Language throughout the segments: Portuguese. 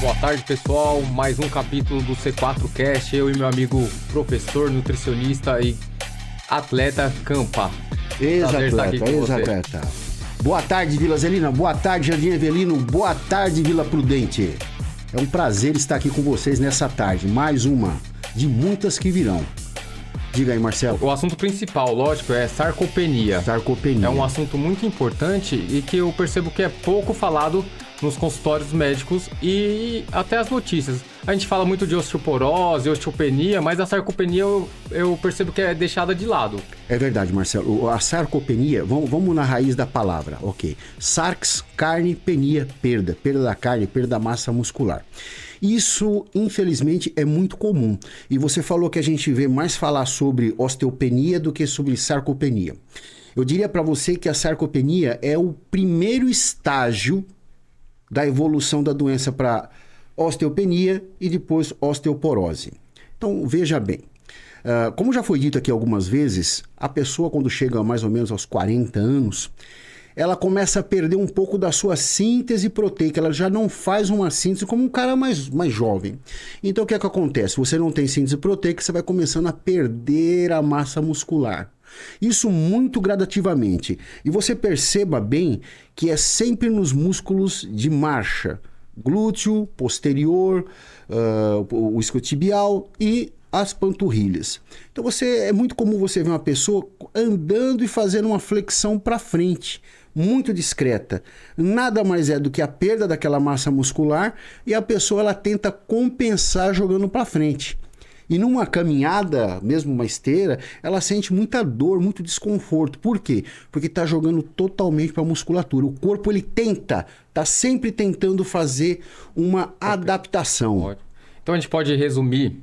Boa tarde, pessoal. Mais um capítulo do C4Cast. Eu e meu amigo professor, nutricionista e atleta Campa. Ex-atleta. Boa tarde, Vila Zelina. Boa tarde, Jardim Avelino. Boa tarde, Vila Prudente. É um prazer estar aqui com vocês nessa tarde. Mais uma de muitas que virão. Diga aí, Marcelo. O assunto principal, lógico, é sarcopenia. Sarcopenia. É um assunto muito importante e que eu percebo que é pouco falado nos consultórios médicos e até as notícias. A gente fala muito de osteoporose, osteopenia, mas a sarcopenia eu percebo que é deixada de lado. É verdade, Marcelo. A sarcopenia, vamos na raiz da palavra, ok. Sarx, carne, penia, perda. Perda da carne, perda da massa muscular. Isso, infelizmente, é muito comum. E você falou que a gente vê mais falar sobre osteopenia do que sobre sarcopenia. Eu diria para você que a sarcopenia é o primeiro estágio da evolução da doença para osteopenia e depois osteoporose. Então, veja bem, como já foi dito aqui algumas vezes, a pessoa quando chega mais ou menos aos 40 anos, ela começa a perder um pouco da sua síntese proteica, ela já não faz uma síntese como um cara mais jovem. Então, o que é que acontece? Você não tem síntese proteica, você vai começando a perder a massa muscular. Isso muito gradativamente. E você perceba bem que é sempre nos músculos de marcha. Glúteo, posterior, o isquiotibial e as panturrilhas. Então é muito comum você ver uma pessoa andando e fazendo uma flexão para frente, muito discreta. Nada mais é do que a perda daquela massa muscular e a pessoa ela tenta compensar jogando para frente. E numa caminhada, mesmo uma esteira, ela sente muita dor, muito desconforto. Por quê? Porque está jogando totalmente para a musculatura. O corpo ele está sempre tentando fazer uma adaptação. Então a gente pode resumir,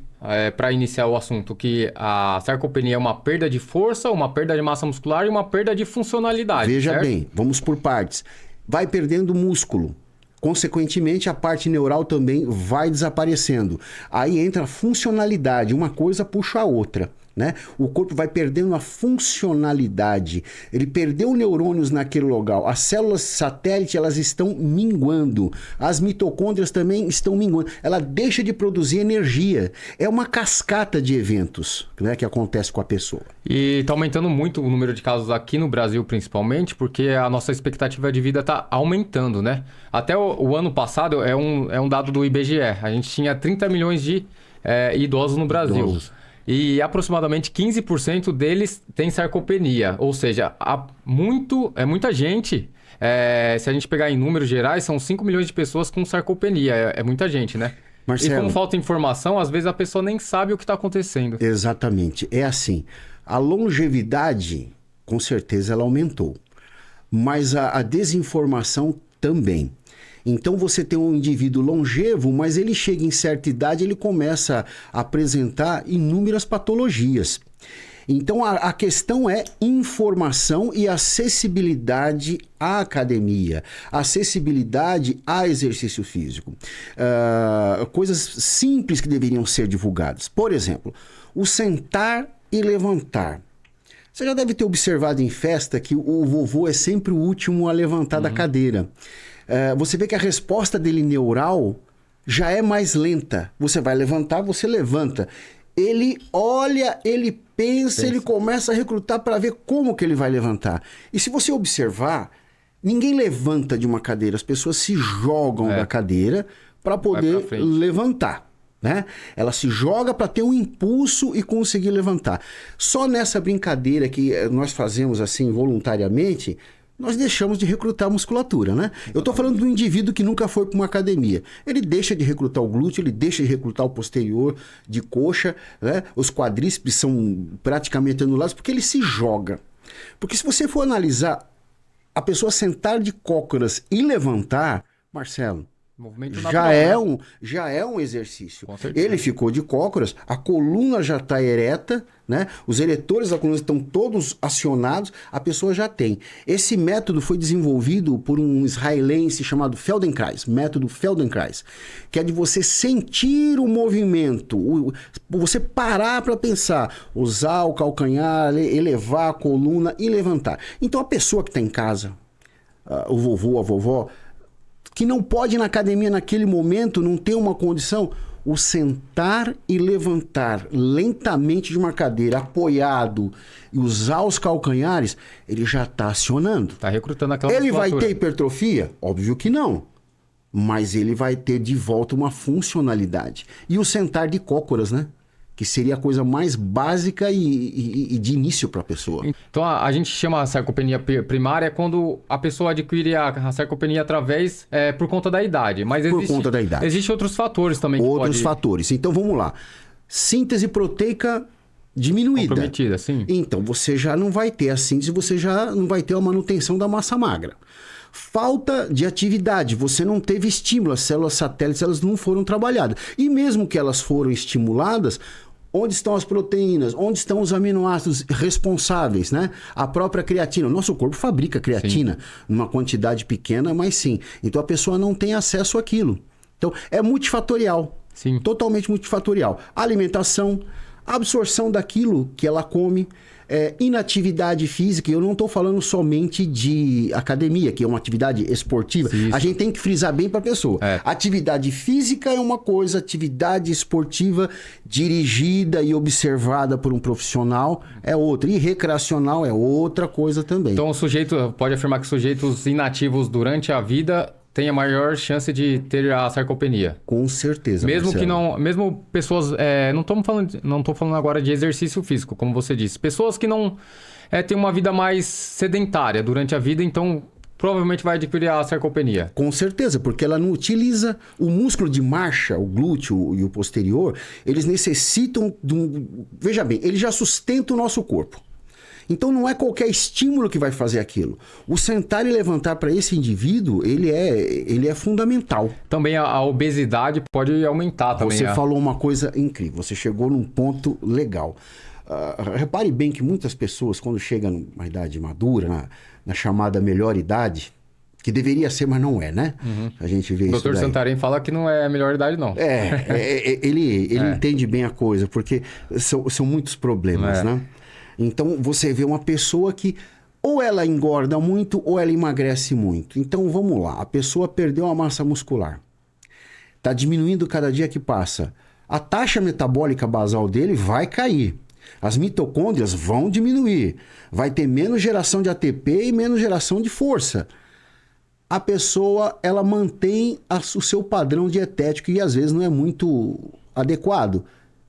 para iniciar o assunto, que a sarcopenia é uma perda de força, uma perda de massa muscular e uma perda de funcionalidade. Veja certo? bem, vamos por partes. Vai perdendo músculo. Consequentemente, a parte neural também vai desaparecendo. Aí entra a funcionalidade, uma coisa puxa a outra, né? O corpo vai perdendo a funcionalidade. Ele perdeu neurônios naquele local. As células satélite, elas estão minguando. As mitocôndrias também estão minguando. Ela deixa de produzir energia. É uma cascata de eventos, né, que acontece com a pessoa. E está aumentando muito o número de casos aqui no Brasil, principalmente, porque a nossa expectativa de vida está aumentando, né? Até o ano passado, é um dado do IBGE, a gente tinha 30 milhões de idosos no Brasil. Idosos. E aproximadamente 15% deles têm sarcopenia, ou seja, muita gente. Se a gente pegar em números gerais, são 5 milhões de pessoas com sarcopenia, é muita gente, né? Marcelo, e como falta informação, às vezes a pessoa nem sabe o que está acontecendo. Exatamente, é assim, a longevidade, com certeza ela aumentou, mas a desinformação também. Então você tem um indivíduo longevo, mas ele chega em certa idade, ele começa a apresentar inúmeras patologias. Então a questão é informação e acessibilidade à academia, acessibilidade a exercício físico. Coisas simples que deveriam ser divulgadas. Por exemplo, o sentar e levantar. Você já deve ter observado em festa que o vovô é sempre o último a levantar da cadeira. Você vê que a resposta dele neural já é mais lenta. Você vai levantar, você levanta. Ele olha, ele pensa, ele começa a recrutar para ver como que ele vai levantar. E se você observar, ninguém levanta de uma cadeira. As pessoas se jogam da cadeira para poder levantar. Né? Ela se joga para ter um impulso e conseguir levantar. Só nessa brincadeira que nós fazemos assim voluntariamente, nós deixamos de recrutar a musculatura, né? Eu estou falando do indivíduo que nunca foi para uma academia. Ele deixa de recrutar o glúteo, ele deixa de recrutar o posterior de coxa, né? Os quadríceps são praticamente anulados porque ele se joga. Porque se você for analisar a pessoa sentar de cócoras e levantar, Marcelo, já é um exercício. Ele ficou de cócoras, a coluna já está ereta, né? Os eretores da coluna estão todos acionados, a pessoa já tem. Esse método foi desenvolvido por um israelense chamado Feldenkrais, método Feldenkrais, que é de você sentir o movimento, você parar para pensar, usar o calcanhar, elevar a coluna e levantar. Então a pessoa que está em casa, o vovô, a vovó, que não pode ir na academia naquele momento, não tem uma condição, o sentar e levantar lentamente de uma cadeira, apoiado, e usar os calcanhares, ele já está acionando. Tá recrutando aquela Ele vai musculatura. ter hipertrofia? Óbvio que não. Mas ele vai ter de volta uma funcionalidade. E o sentar de cócoras, né? Que seria a coisa mais básica e de início para a pessoa. Então a gente chama a sarcopenia primária quando a pessoa adquire a sarcopenia através por conta da idade. Mas Por conta da idade. Existem outros fatores também que Outros fatores. Então vamos lá. Síntese proteica diminuída. comprometida, sim. Então você já não vai ter a síntese, você já não vai ter a manutenção da massa magra. Falta de atividade, você não teve estímulo, as células satélites elas não foram trabalhadas. E mesmo que elas foram estimuladas, onde estão as proteínas? Onde estão os aminoácidos responsáveis, né? A própria creatina. O nosso corpo fabrica creatina numa quantidade pequena, mas sim. Então a pessoa não tem acesso àquilo. Então é multifatorial. Sim. Totalmente multifatorial. Alimentação, absorção daquilo que ela come, inatividade física. Eu não estou falando somente de academia, que é uma atividade esportiva. Isso. A gente tem que frisar bem para a pessoa. É. Atividade física é uma coisa, atividade esportiva dirigida e observada por um profissional é outra. E recreacional é outra coisa também. Então o sujeito pode afirmar que sujeitos inativos durante a vida têm a maior chance de ter a sarcopenia. Com certeza. Mesmo Marcelo. que não, mesmo pessoas, não tô falando agora de exercício físico, como você disse. Pessoas que não têm uma vida mais sedentária durante a vida, então provavelmente vai adquirir a sarcopenia. Com certeza, porque ela não utiliza o músculo de marcha, o glúteo e o posterior, eles necessitam de um... Veja bem, ele já sustenta o nosso corpo. Então não é qualquer estímulo que vai fazer aquilo. O sentar e levantar para esse indivíduo, ele é fundamental. Também a obesidade pode aumentar também. Você falou uma coisa incrível, você chegou num ponto legal. Repare bem que muitas pessoas, quando chegam numa idade madura, na chamada melhor idade, que deveria ser, mas não é, né? Uhum. A gente vê O isso Dr. daí. Santarém fala que não é a melhor idade, não. Ele entende bem a coisa, porque são muitos problemas, né? Então, você vê uma pessoa que ou ela engorda muito ou ela emagrece muito. Então, vamos lá. A pessoa perdeu a massa muscular. Está diminuindo cada dia que passa. A taxa metabólica basal dele vai cair. As mitocôndrias vão diminuir. Vai ter menos geração de ATP e menos geração de força. A pessoa, ela mantém o seu padrão dietético e às vezes não é muito adequado.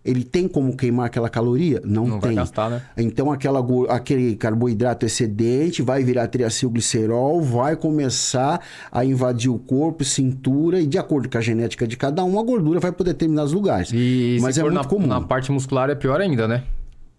Ele tem como queimar aquela caloria? Não tem. Vai gastar, né? Então aquele carboidrato excedente vai virar triacilglicerol, vai começar a invadir o corpo, cintura, e de acordo com a genética de cada um, a gordura vai para determinados lugares. Mas se é for muito comum. na parte muscular é pior ainda, né?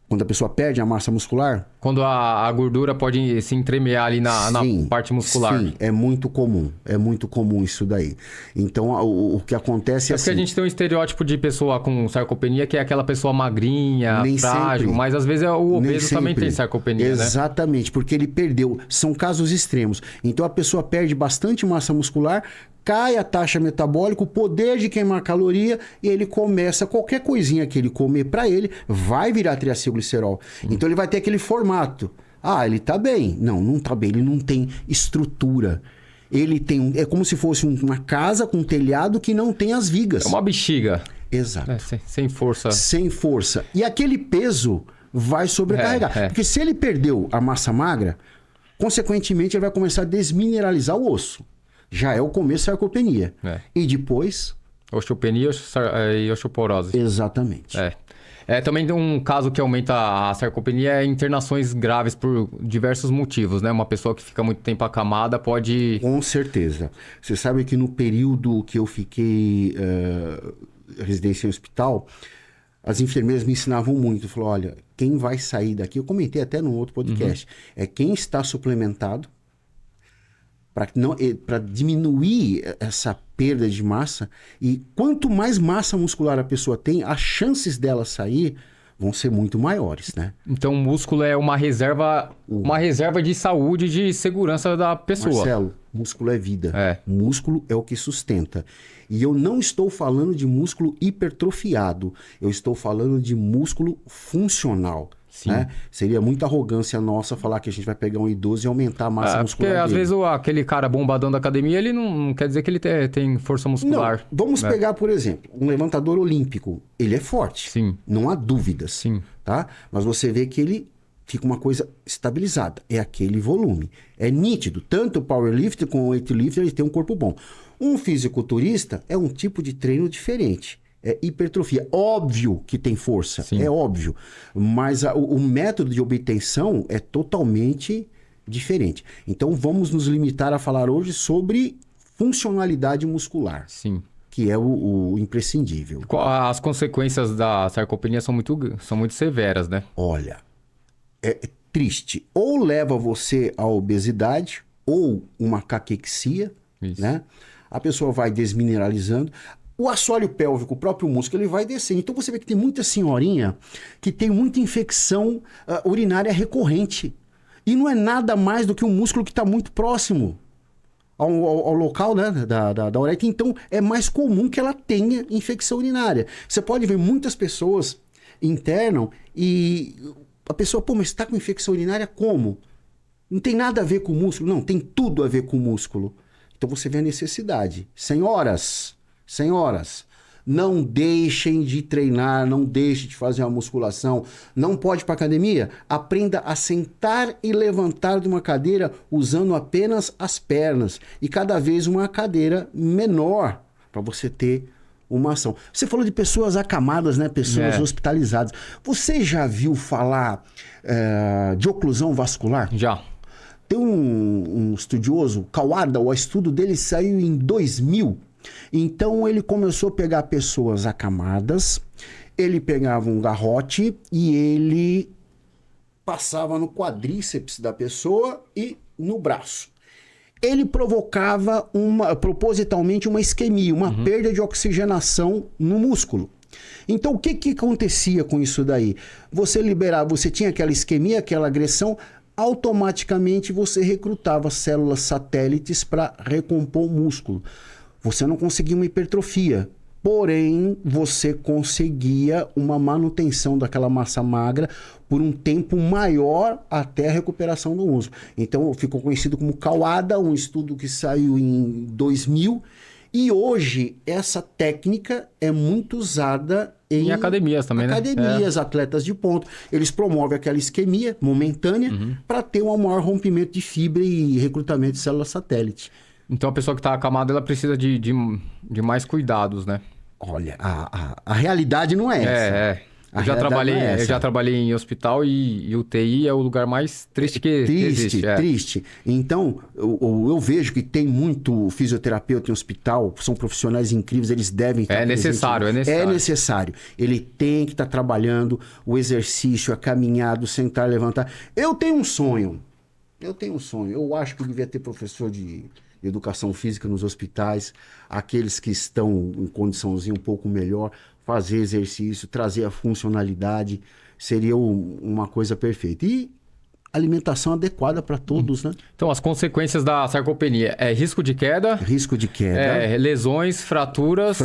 Quando a pessoa perde a massa muscular, Quando a gordura pode se entremear ali na parte muscular. Sim, é muito comum. É muito comum isso daí. Então, o que acontece é porque assim... a gente tem um estereótipo de pessoa com sarcopenia, que é aquela pessoa magrinha, Nem frágil, sempre. mas às vezes o Nem obeso também sempre. tem sarcopenia, né? Exatamente, porque ele perdeu. São casos extremos. Então, a pessoa perde bastante massa muscular, cai a taxa metabólica, o poder de queimar caloria, e ele começa, qualquer coisinha que ele comer para ele, vai virar triacilglicerol. Então, ele vai ter aquele formato. Ah, ele tá bem. Não, não tá bem. Ele não tem estrutura. Ele tem... É como se fosse uma casa com um telhado que não tem as vigas. É uma bexiga. Exato. Sem força. Sem força. E aquele peso vai sobrecarregar. Porque se ele perdeu a massa magra, consequentemente ele vai começar a desmineralizar o osso. Já é o começo da sarcopenia. E depois... Osteopenia e osteoporose. Exatamente. Também tem um caso que aumenta a sarcopenia é internações graves por diversos motivos, né? Uma pessoa que fica muito tempo acamada pode... Com certeza. Você sabe que no período que eu fiquei residência em hospital, as enfermeiras me ensinavam muito. Falaram, olha, quem vai sair daqui... Eu comentei até num outro podcast. É quem está suplementado para diminuir essa perda de massa. E quanto mais massa muscular a pessoa tem, as chances dela sair vão ser muito maiores, né? Então o músculo é uma reserva de saúde, de segurança da pessoa. Marcelo, músculo é vida. Músculo é o que sustenta. E eu não estou falando de músculo hipertrofiado. Eu estou falando de músculo funcional. Sim. Né? Seria muita arrogância nossa falar que a gente vai pegar um idoso e aumentar a massa muscular porque às dele. vezes aquele cara bombadão da academia, ele não quer dizer que ele tem força muscular. Não, vamos pegar, por exemplo, um levantador olímpico. Ele é forte. Sim. Não há dúvidas. Sim. Tá? Mas você vê que ele fica uma coisa estabilizada. É aquele volume. É nítido. Tanto o powerlifter como o weightlifter, ele tem um corpo bom. Um fisiculturista é um tipo de treino diferente. É hipertrofia. Óbvio que tem força. Sim. É óbvio. Mas o método de obtenção é totalmente diferente. Então vamos nos limitar a falar hoje sobre funcionalidade muscular. Sim. Que é o imprescindível. As consequências da sarcopenia são muito severas, né? Olha, é triste. Ou leva você à obesidade, ou uma caquexia, Isso. né? A pessoa vai desmineralizando. O assoalho pélvico, o próprio músculo, ele vai descendo. Então você vê que tem muita senhorinha que tem muita infecção urinária recorrente. E não é nada mais do que um músculo que está muito próximo ao local, né, da uretra. Então é mais comum que ela tenha infecção urinária. Você pode ver muitas pessoas internam e a pessoa, pô, mas está com infecção urinária como? Não tem nada a ver com o músculo? Não, tem tudo a ver com o músculo. Então você vê a necessidade. Senhoras, não deixem de treinar, não deixem de fazer uma musculação. Não pode ir para academia? Aprenda a sentar e levantar de uma cadeira usando apenas as pernas. E cada vez uma cadeira menor para você ter uma ação. Você falou de pessoas acamadas, né? Pessoas hospitalizadas. Você já viu falar de oclusão vascular? Já. Tem um estudioso, Kawada, o estudo dele saiu em 2000. Então ele começou a pegar pessoas acamadas, ele pegava um garrote e ele passava no quadríceps da pessoa e no braço. Ele provocava propositalmente uma isquemia, uma perda de oxigenação no músculo. Então o que acontecia com isso daí? Você liberava, você tinha aquela isquemia, aquela agressão, automaticamente você recrutava células satélites para recompor o músculo. Você não conseguia uma hipertrofia, porém você conseguia uma manutenção daquela massa magra por um tempo maior até a recuperação do músculo. Então ficou conhecido como Kawada, um estudo que saiu em 2000, e hoje essa técnica é muito usada em academias também, academias, atletas de ponto. Eles promovem aquela isquemia momentânea para ter um maior rompimento de fibra e recrutamento de células satélite. Então a pessoa que está acamada, ela precisa de mais cuidados, né? Olha, a realidade não é essa. Eu já trabalhei em hospital e UTI é o lugar mais triste que existe. Triste. Então, eu vejo que tem muito fisioterapeuta em hospital, são profissionais incríveis, eles devem estar É necessário. É necessário. Ele tem que estar trabalhando o exercício, a caminhada, o sentar, levantar. Eu tenho um sonho. Eu acho que devia ter professor de educação física nos hospitais, aqueles que estão em condiçãozinha um pouco melhor, fazer exercício, trazer a funcionalidade, seria uma coisa perfeita. E alimentação adequada para todos, né? Então, as consequências da sarcopenia é risco de queda, lesões, fraturas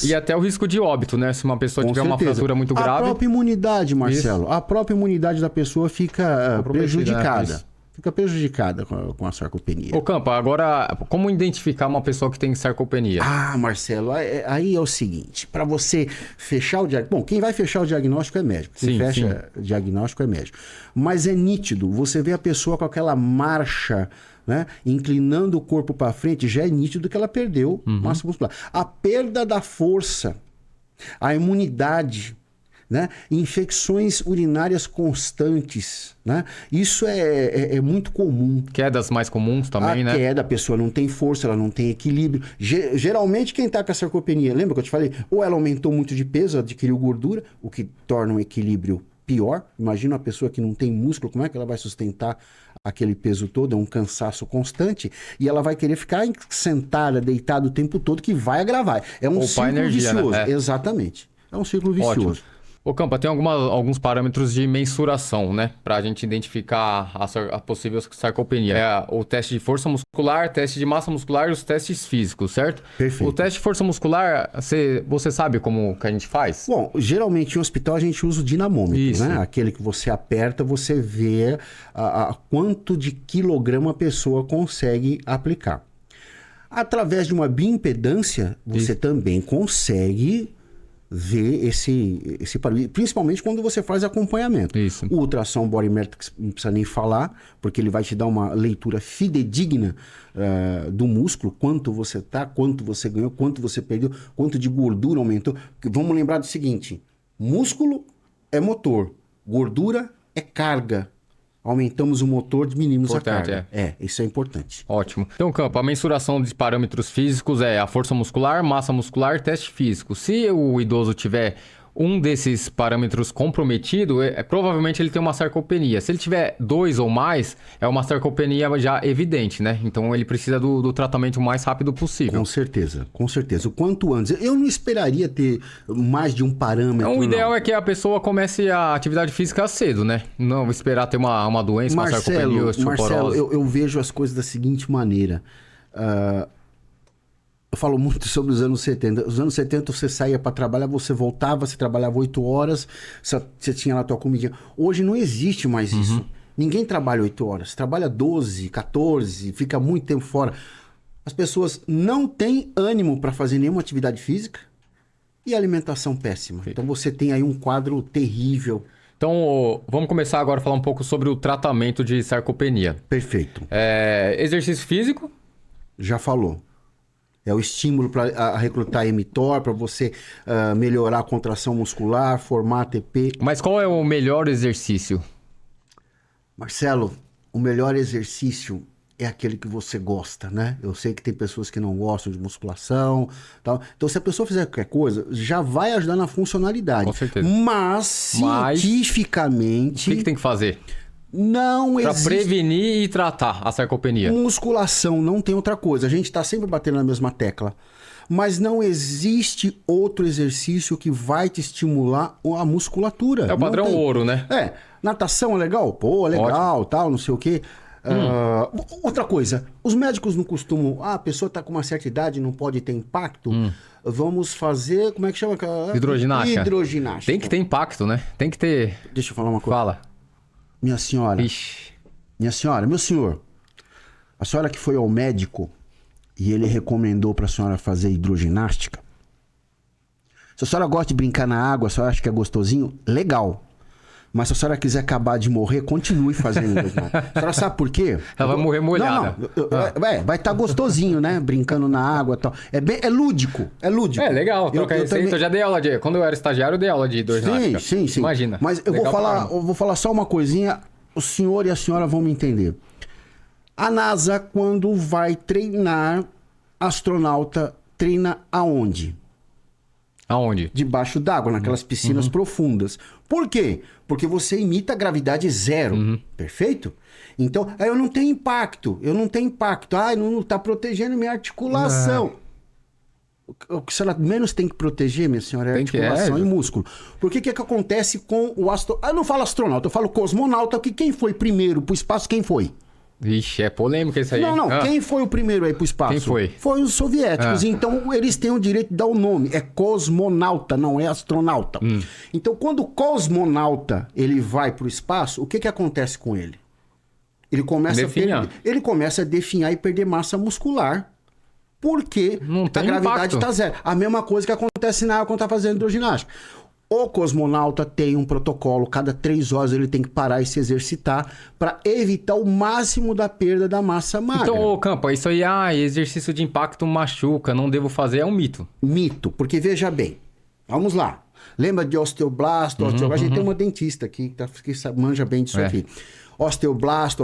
e até o risco de óbito, né? Se uma pessoa tiver uma fratura muito grave. A própria imunidade, Marcelo, a própria imunidade da pessoa fica prejudicada. Fica prejudicada com a sarcopenia. Ô Campa, agora, como identificar uma pessoa que tem sarcopenia? Ah, Marcelo, aí é o seguinte, para você fechar o diagnóstico... Bom, quem vai fechar o diagnóstico é médico. Quem fecha o diagnóstico é médico. Mas é nítido, você vê a pessoa com aquela marcha, né, inclinando o corpo para frente, já é nítido que ela perdeu massa muscular. A perda da força, a imunidade, né? Infecções urinárias constantes, né? Isso é muito comum. Quedas mais comuns também, né? A queda, a pessoa não tem força, ela não tem equilíbrio. Geralmente quem está com a sarcopenia, lembra que eu te falei? Ou ela aumentou muito de peso, adquiriu gordura, o que torna o equilíbrio pior. Imagina uma pessoa que não tem músculo, como é que ela vai sustentar aquele peso todo? É um cansaço constante. E ela vai querer ficar sentada, deitada o tempo todo, que vai agravar. É um ciclo vicioso. Né? Exatamente. É um ciclo vicioso. Ótimo. Ô Campa, tem alguns parâmetros de mensuração, né? Pra gente identificar a possível sarcopenia. É o teste de força muscular, teste de massa muscular e os testes físicos, certo? Perfeito. O teste de força muscular, você sabe como que a gente faz? Bom, geralmente em hospital a gente usa o dinamômetro, Isso. né? Aquele que você aperta, você vê a quanto de quilograma a pessoa consegue aplicar. Através de uma bioimpedância, você também consegue ver esse parâmetro, principalmente quando você faz acompanhamento. Isso. O ultrassom body metrics não precisa nem falar, porque ele vai te dar uma leitura fidedigna do músculo, quanto você tá, quanto você ganhou, quanto você perdeu, quanto de gordura aumentou. Vamos lembrar do seguinte, músculo é motor, gordura é carga. Aumentamos o motor, diminuímos a carga. Isso é importante. Ótimo. Então, Campo, a mensuração de parâmetros físicos é a força muscular, massa muscular, teste físico. Se o idoso tiver um desses parâmetros comprometido, provavelmente ele tem uma sarcopenia. Se ele tiver 2 ou mais, é uma sarcopenia já evidente, né? Então ele precisa do tratamento o mais rápido possível. Com certeza, com certeza. O quanto antes. Eu não esperaria ter mais de um parâmetro. O ideal é que a pessoa comece a atividade física cedo, né? Não esperar ter uma doença, uma sarcopenia, osteoporose. Marcelo, eu vejo as coisas da seguinte maneira. Eu falo muito sobre os anos 70. Os anos 70 você saía para trabalhar, você voltava, você trabalhava 8 horas, você tinha lá a tua comidinha. Hoje não existe mais isso. Ninguém trabalha 8 horas. Trabalha 12, 14, fica muito tempo fora. As pessoas não têm ânimo para fazer nenhuma atividade física e alimentação péssima. Então você tem aí um quadro terrível. Então, vamos começar agora a falar um pouco sobre o tratamento de sarcopenia. Perfeito. Exercício físico? Já falou. É o estímulo para recrutar mTOR, para você melhorar a contração muscular, formar ATP. Mas qual é o melhor exercício? Marcelo, o melhor exercício é aquele que você gosta, né? Eu sei que tem pessoas que não gostam de musculação, tal. Então, se a pessoa fizer qualquer coisa, já vai ajudar na funcionalidade. Com certeza. Mas, cientificamente... O que tem que fazer? Não existe... Para prevenir e tratar a sarcopenia. Musculação, não tem outra coisa. A gente está sempre batendo na mesma tecla. Mas não existe outro exercício que vai te estimular a musculatura. É o padrão ouro, né? Natação é legal? Pô, legal, tal, não sei o quê. Outra coisa, os médicos não costumam... a pessoa está com uma certa idade, não pode ter impacto. Vamos fazer... Como é que chama? Hidroginástica. Hidroginástica. Tem que ter impacto, né? Tem que ter... Deixa eu falar uma coisa. Fala. Minha senhora. Ixi. Minha senhora, meu senhor. A senhora que foi ao médico e ele recomendou para a senhora fazer hidroginástica. Se a senhora gosta de brincar na água, a senhora acha que é gostosinho, legal. Mas se a senhora quiser acabar de morrer, continue fazendo hidroginástica. A senhora sabe por quê? Ela vai morrer molhada. Vai estar gostosinho, né? Brincando na água e tal. É lúdico, é lúdico. É legal, trocar receita. também... Eu já dei aula de... Quando eu era estagiário, eu dei aula de hidroginástica. Sim. Imagina. Mas eu vou falar só uma coisinha, o senhor e a senhora vão me entender. A NASA, quando vai treinar astronauta, treina aonde? Aonde? Debaixo d'água, naquelas piscinas profundas. Por quê? Porque você imita a gravidade zero. Perfeito? Então, aí eu não tenho impacto. Não está protegendo minha articulação. O que a senhora menos tem que proteger, minha senhora, é a articulação e músculo. Porque o que acontece com o astronauta? Eu não falo astronauta, eu falo cosmonauta, porque quem foi primeiro pro espaço, quem foi? Vixe, é polêmico isso aí. Não. Quem foi o primeiro aí pro espaço? Quem foi? Foi os soviéticos. Então, eles têm o direito de dar o nome. É cosmonauta, não é astronauta. Então, quando o cosmonauta ele vai pro espaço, o que acontece com ele? Ele começa a definhar e perder massa muscular. Porque a gravidade está zero. A mesma coisa que acontece na água quando está fazendo hidroginástica. O cosmonauta tem um protocolo, cada 3 horas ele tem que parar e se exercitar para evitar o máximo da perda da massa magra. Então, Campo, isso aí, exercício de impacto machuca, não devo fazer, é um mito. Mito, porque veja bem, vamos lá. Lembra de osteoblasto, A gente tem uma dentista aqui que manja bem disso aqui. Osteoblasto,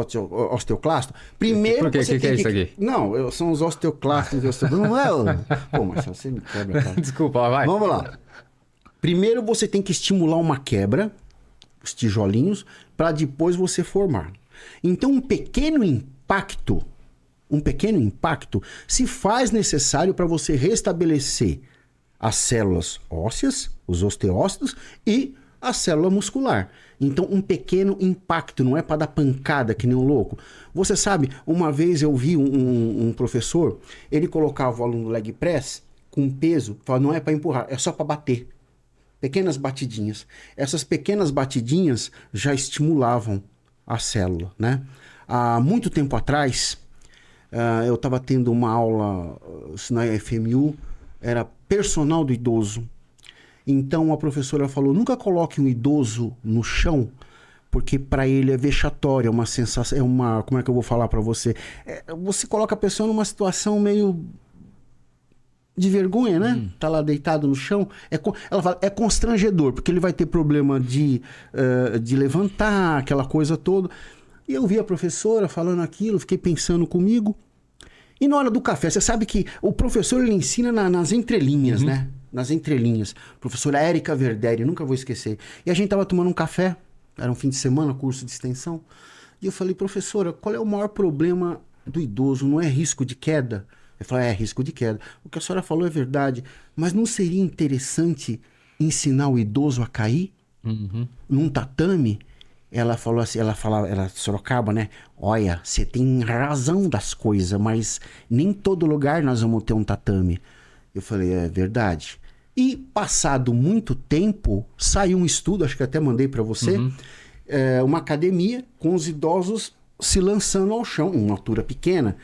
osteoclasto. Primeiro por quê? você que é isso aqui? Não, são os osteoclastos. Não é? Pô, mas você me quebra, cara. Desculpa, vai. Vamos lá. Primeiro você tem que estimular uma quebra, os tijolinhos, para depois você formar. Então um pequeno impacto se faz necessário para você restabelecer as células ósseas, os osteócitos e a célula muscular. Então, um pequeno impacto, não é para dar pancada que nem um louco. Você sabe, uma vez eu vi um professor, ele colocava o aluno no leg press com peso, falava, não é para empurrar, é só para bater. Pequenas batidinhas. Essas pequenas batidinhas já estimulavam a célula, né? Há muito tempo atrás, eu estava tendo uma aula na FMU, era personal do idoso. Então a professora falou, nunca coloque um idoso no chão, porque para ele é vexatório, é uma sensação, como é que eu vou falar para você? Você coloca a pessoa numa situação meio de vergonha, né? Tá lá deitado no chão. Ela fala, é constrangedor, porque ele vai ter problema de levantar, aquela coisa toda. E eu vi a professora falando aquilo, fiquei pensando comigo. E na hora do café, você sabe que o professor ele ensina nas entrelinhas, né? Nas entrelinhas. Professora Érica Verderi, nunca vou esquecer. E a gente tava tomando um café, era um fim de semana, curso de extensão. E eu falei, professora, qual é o maior problema do idoso? Não é risco de queda? Eu falei, risco de queda. O que a senhora falou é verdade, mas não seria interessante ensinar o idoso a cair? Num tatame? Ela falou assim, ela Sorocaba, né? Olha, você tem razão das coisas, mas nem todo lugar nós vamos ter um tatame. Eu falei, é verdade. E passado muito tempo, saiu um estudo, acho que até mandei para você, uma academia com os idosos se lançando ao chão, em uma altura pequena,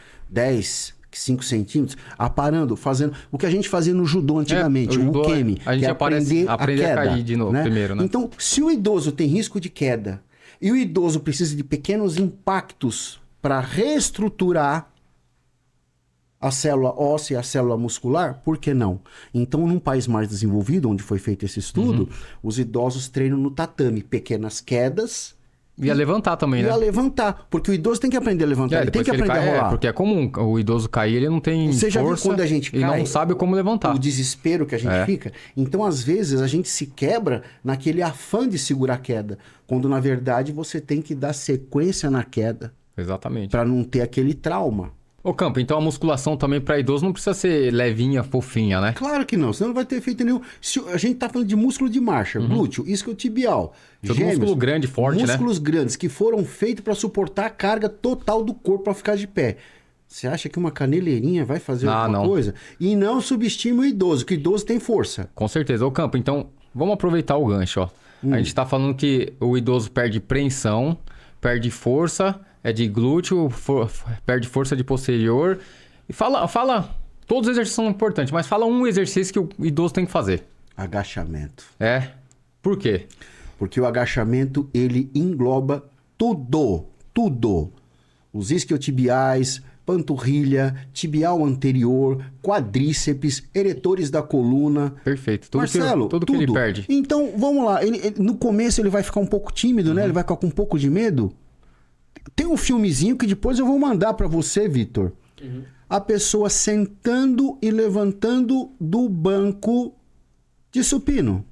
5 centímetros, aparando, fazendo o que a gente fazia no judô antigamente, o ukemi, a gente aprende a cair de novo, né? Primeiro, né? Então, se o idoso tem risco de queda e o idoso precisa de pequenos impactos para reestruturar a célula óssea e a célula muscular, por que não? Então, num país mais desenvolvido, onde foi feito esse estudo, os idosos treinam no tatame, pequenas quedas. E a levantar também, né? E a levantar, porque o idoso tem que aprender a levantar, ele tem que aprender a rolar. Porque é comum, o idoso cair, ele não tem Você já força viu quando a gente cai, e não sabe como levantar. O desespero que a gente fica. Então, às vezes, a gente se quebra naquele afã de segurar a queda, quando, na verdade, você tem que dar sequência na queda. Exatamente. Para não ter aquele trauma. Ô, Campo, então a musculação também para idoso não precisa ser levinha, fofinha, né? Claro que não, senão não vai ter efeito nenhum. A gente tá falando de músculo de marcha, glúteo, isquiotibial, gêmeos, músculo grande, forte, músculos grandes que foram feitos para suportar a carga total do corpo para ficar de pé. Você acha que uma caneleirinha vai fazer alguma coisa? E não subestime o idoso, que o idoso tem força. Com certeza. Ô, Campo, então vamos aproveitar o gancho, ó. A gente tá falando que o idoso perde preensão, perde força, de glúteo, perde força de posterior. E fala, todos os exercícios são importantes, mas fala um exercício que o idoso tem que fazer. Agachamento. Por quê? Porque o agachamento, ele engloba tudo. Os isquiotibiais, panturrilha, tibial anterior, quadríceps, eretores da coluna. Perfeito. Marcelo, tudo que ele perde. Então, vamos lá. No começo ele vai ficar um pouco tímido, né? Ele vai ficar com um pouco de medo. Tem um filmezinho que depois eu vou mandar para você, Vitor. A pessoa sentando e levantando do banco de supino.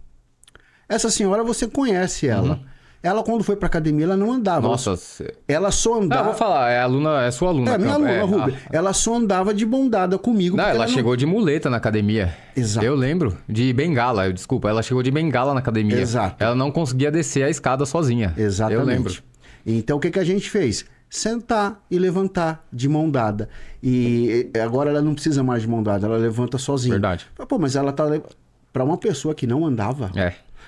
Essa senhora, você conhece ela. Ela, quando foi pra academia, ela não andava. Nossa. Ela só andava... vou falar, é sua aluna. É minha aluna, Rubem. Ela só andava de bom dada comigo. Não, ela chegou de muleta na academia. Exato. Eu lembro. De bengala, desculpa. Ela chegou de bengala na academia. Exato. Ela não conseguia descer a escada sozinha. Exatamente. Eu lembro. Então, o que a gente fez? Sentar e levantar de mão dada. E agora ela não precisa mais de mão dada, ela levanta sozinha. Verdade. Pô, mas ela tá... Para uma pessoa que não andava.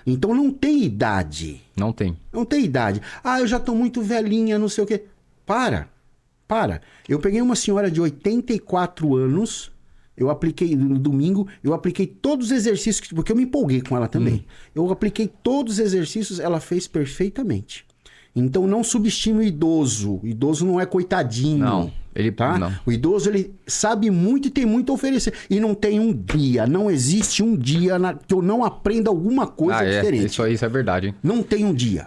Então não tem idade. Não tem. Não tem idade. Eu já tô muito velhinha, não sei o quê. Para. Eu peguei uma senhora de 84 anos, eu apliquei, no domingo, eu apliquei todos os exercícios, porque eu me empolguei com ela também. Eu apliquei todos os exercícios, ela fez perfeitamente. Então não subestime o idoso. O idoso não é coitadinho. Não, ele tá? Não. O idoso, ele sabe muito e tem muito a oferecer. E não tem um dia, não existe um dia que eu não aprenda alguma coisa diferente. Isso é verdade, hein? Não tem um dia.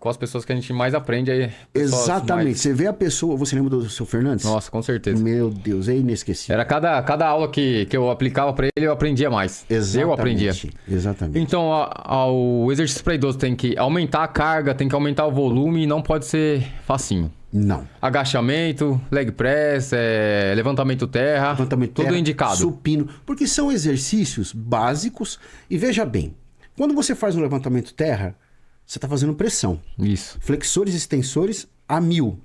Com as pessoas que a gente mais aprende aí. Exatamente. Você vê a pessoa... Você lembra do seu Fernandes? Nossa, com certeza. Meu Deus, é inesquecível. Era cada aula que eu aplicava pra ele, eu aprendia mais. Exatamente. Eu aprendia. Exatamente. Então, o exercício para idoso tem que aumentar a carga, tem que aumentar o volume e não pode ser facinho. Não. Agachamento, leg press, levantamento terra, tudo indicado. Supino. Porque são exercícios básicos. E veja bem, Quando você faz um levantamento terra, você está fazendo pressão. Isso. Flexores e extensores a 1000.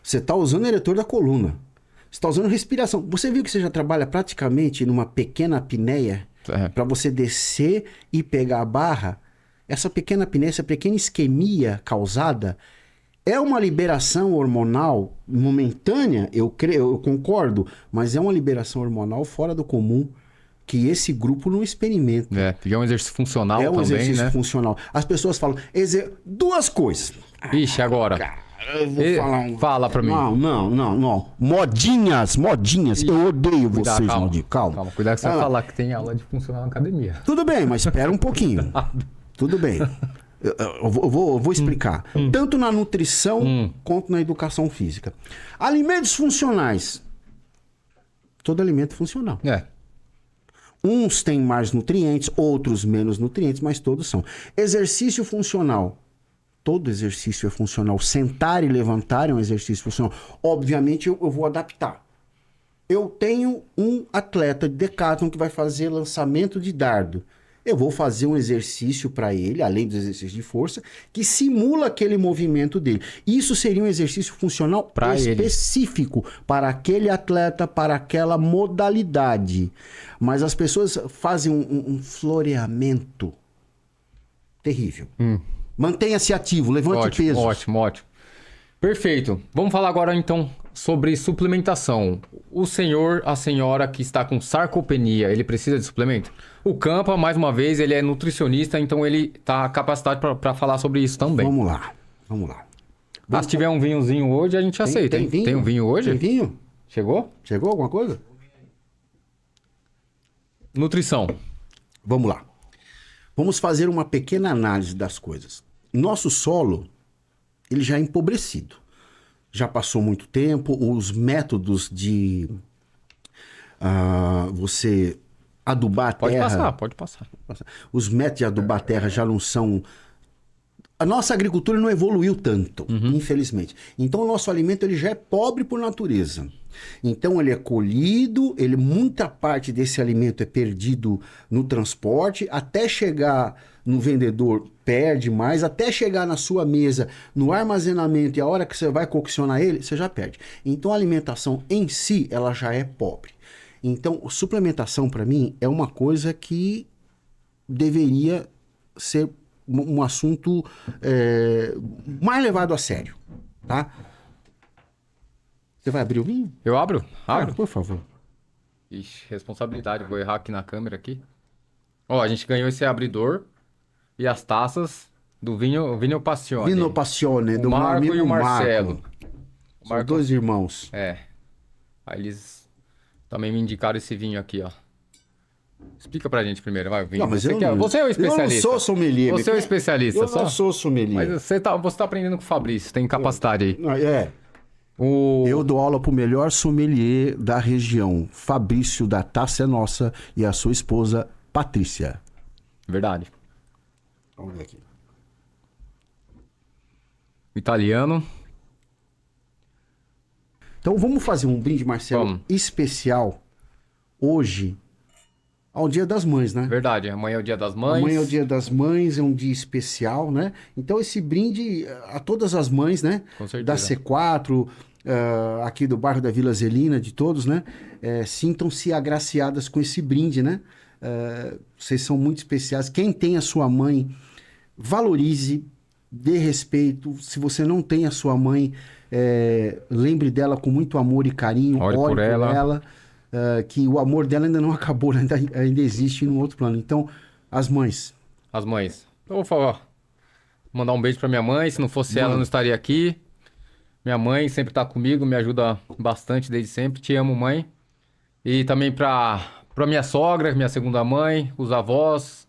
Você está usando o eretor da coluna. Você está usando respiração. Você viu que você já trabalha praticamente numa pequena apneia para você descer e pegar a barra? Essa pequena apneia, essa pequena isquemia causada é uma liberação hormonal momentânea, eu concordo, mas é uma liberação hormonal fora do comum que esse grupo não experimenta. Porque é um exercício funcional É um também, exercício né? funcional. As pessoas falam, duas coisas. Ixi, agora. Eu vou falar Fala pra mim. Não. Modinhas. Eu odeio Cuidado, vocês, calma. Modinha. Calma. Cuidado que você vai falar que tem aula de funcional na academia. Tudo bem, mas espera um pouquinho. Tudo bem. Eu vou explicar. Tanto na nutrição quanto na educação física. Alimentos funcionais. Todo alimento é funcional. Uns têm mais nutrientes, outros menos nutrientes, mas todos são. Exercício funcional. Todo exercício é funcional. Sentar e levantar é um exercício funcional. Obviamente, eu vou adaptar. Eu tenho um atleta de decathlon que vai fazer lançamento de dardo. Eu vou fazer um exercício para ele, além dos exercícios de força, que simula aquele movimento dele. Isso seria um exercício funcional específico para aquele atleta, para aquela modalidade. Mas as pessoas fazem um floreamento terrível. Mantenha-se ativo, levante pesos. Ótimo. Perfeito. Vamos falar agora então sobre suplementação. O senhor, a senhora que está com sarcopenia, ele precisa de suplemento? O Campa, mais uma vez, ele é nutricionista, então ele está capacitado para falar sobre isso também. Vamos lá. Se tiver um vinhozinho hoje, a gente aceita. Tem vinho? Tem um vinho hoje? Tem vinho? Chegou? Chegou alguma coisa? Nutrição. Vamos lá. Vamos fazer uma pequena análise das coisas. Nosso solo, ele já é empobrecido. Já passou muito tempo, os métodos de você adubar a terra... Pode passar. Os métodos de adubar a terra já não são... A nossa agricultura não evoluiu tanto, infelizmente. Então, o nosso alimento ele já é pobre por natureza. Então, ele é colhido, muita parte desse alimento é perdido no transporte, até chegar no vendedor, perde mais, até chegar na sua mesa, no armazenamento, e a hora que você vai coccionar ele, você já perde. Então, a alimentação em si, ela já é pobre. Então, suplementação, para mim, é uma coisa que deveria ser um assunto mais levado a sério, tá? Você vai abrir o vinho? Eu abro? Abro. Por favor. Ixi, responsabilidade. Vou errar aqui na câmera aqui. Ó, a gente ganhou esse abridor e as taças do Vinho Passione. Vinho Passione, do Marco meu amigo e o Marcelo. São dois irmãos. Aí eles também me indicaram esse vinho aqui, ó. Explica pra gente primeiro, vai, vinho. Não, mas você é o especialista. Eu não sou sommelier. Você é o especialista, eu não sou sommelier. Mas você tá aprendendo com o Fabrício, tem capacidade aí. Eu dou aula pro melhor sommelier da região, Fabrício da Taça é Nossa, e a sua esposa, Patrícia. Verdade. Vamos ver aqui. Italiano. Então vamos fazer um brinde, Marcelo, especial hoje ao Dia das Mães, né? Verdade, amanhã é o Dia das Mães. Amanhã é o Dia das Mães, é um dia especial, né? Então esse brinde a todas as mães, né? Com certeza. Da C4, aqui do bairro da Vila Zelina, de todos, né? Sintam-se agraciadas com esse brinde, né? Vocês são muito especiais. Quem tem a sua mãe, valorize, dê respeito. Se você não tem a sua mãe, lembre dela com muito amor e carinho. Ore por ela. Que o amor dela ainda não acabou, ainda existe no outro plano. Então, as mães. As mães. Então, vou falar. Mandar um beijo pra minha mãe. Se não fosse ela, eu não estaria aqui. Minha mãe sempre tá comigo, me ajuda bastante desde sempre. Te amo, mãe. E também pra minha sogra, minha segunda mãe, os avós,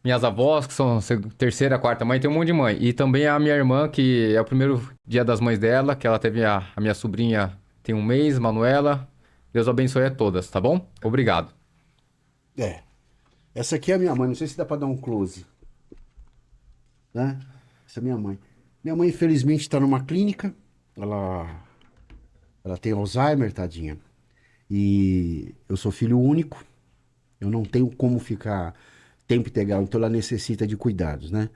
minhas avós, que são terceira, quarta mãe, tem um monte de mãe. E também a minha irmã, que é o primeiro dia das mães dela, que ela teve a minha sobrinha tem um mês, Manuela. Deus abençoe a todas, tá bom? Obrigado. Essa aqui é a minha mãe, não sei se dá pra dar um close. Né? Essa é a minha mãe. Minha mãe, infelizmente, tá numa clínica. Ela tem Alzheimer, tadinha. E eu sou filho único. Eu não tenho como ficar tempo integral, então ela necessita de cuidados, né?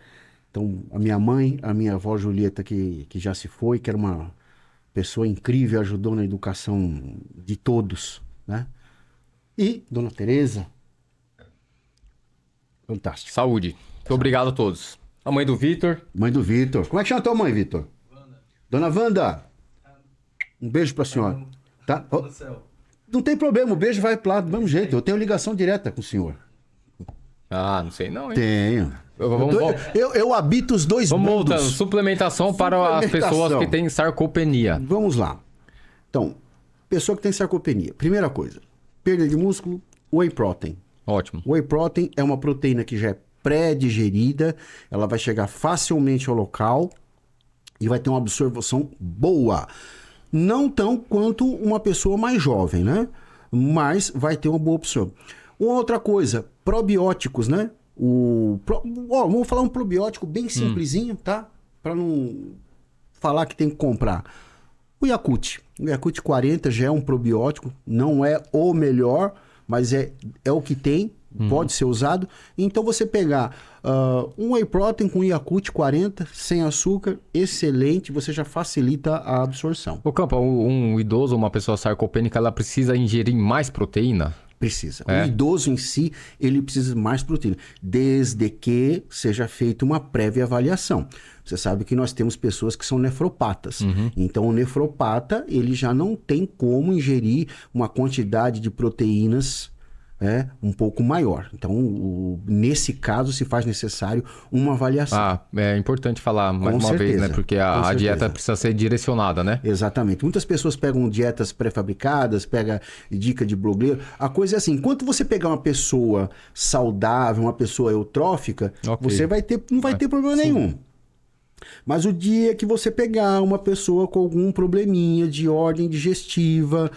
Então, a minha mãe, a minha avó Julieta, que já se foi, que era uma pessoa incrível, ajudou na educação de todos, né? E Dona Tereza. Fantástico. Saúde. Muito obrigado a todos. A mãe do Vitor. Mãe do Vitor. Como é que chama tua mãe, Vitor? Wanda. Dona Wanda. Um beijo pra senhora. Tá? Oh, não tem problema, o beijo vai lá do mesmo jeito. Eu tenho ligação direta com o senhor. Ah, não sei não, hein? Tenho. Vamos, Eu habito os dois vamos mundos. voltando. Suplementação para as pessoas que têm sarcopenia. Vamos lá. Então, pessoa que tem sarcopenia. Primeira coisa, perda de músculo, whey protein. Ótimo. Whey protein é uma proteína que já é pré-digerida, ela vai chegar facilmente ao local e vai ter uma absorção boa. Não tão quanto uma pessoa mais jovem, né? Mas vai ter uma boa opção. Uma outra coisa, probióticos, né? Vamos falar um probiótico bem simplesinho, tá? Para não falar que tem que comprar. O Yakult. O Yakult 40 já é um probiótico, não é o melhor, mas é o que tem, pode ser usado. Então você pegar um whey protein com Yakult 40, sem açúcar, excelente, você já facilita a absorção. Ô Campa, um idoso ou uma pessoa sarcopênica, ela precisa ingerir mais proteína? Precisa. É. O idoso em si, ele precisa de mais proteína, desde que seja feita uma prévia avaliação. Você sabe que nós temos pessoas que são nefropatas. Então, o nefropata, ele já não tem como ingerir uma quantidade de proteínas um pouco maior. Então, nesse caso, se faz necessário uma avaliação. É importante falar mais uma vez, né? Porque a dieta precisa ser direcionada, né? Exatamente. Muitas pessoas pegam dietas pré-fabricadas, pega dica de blogueiro. A coisa é assim, enquanto você pegar uma pessoa saudável, uma pessoa eutrófica, você não vai ter problema nenhum. Mas o dia que você pegar uma pessoa com algum probleminha de ordem digestiva,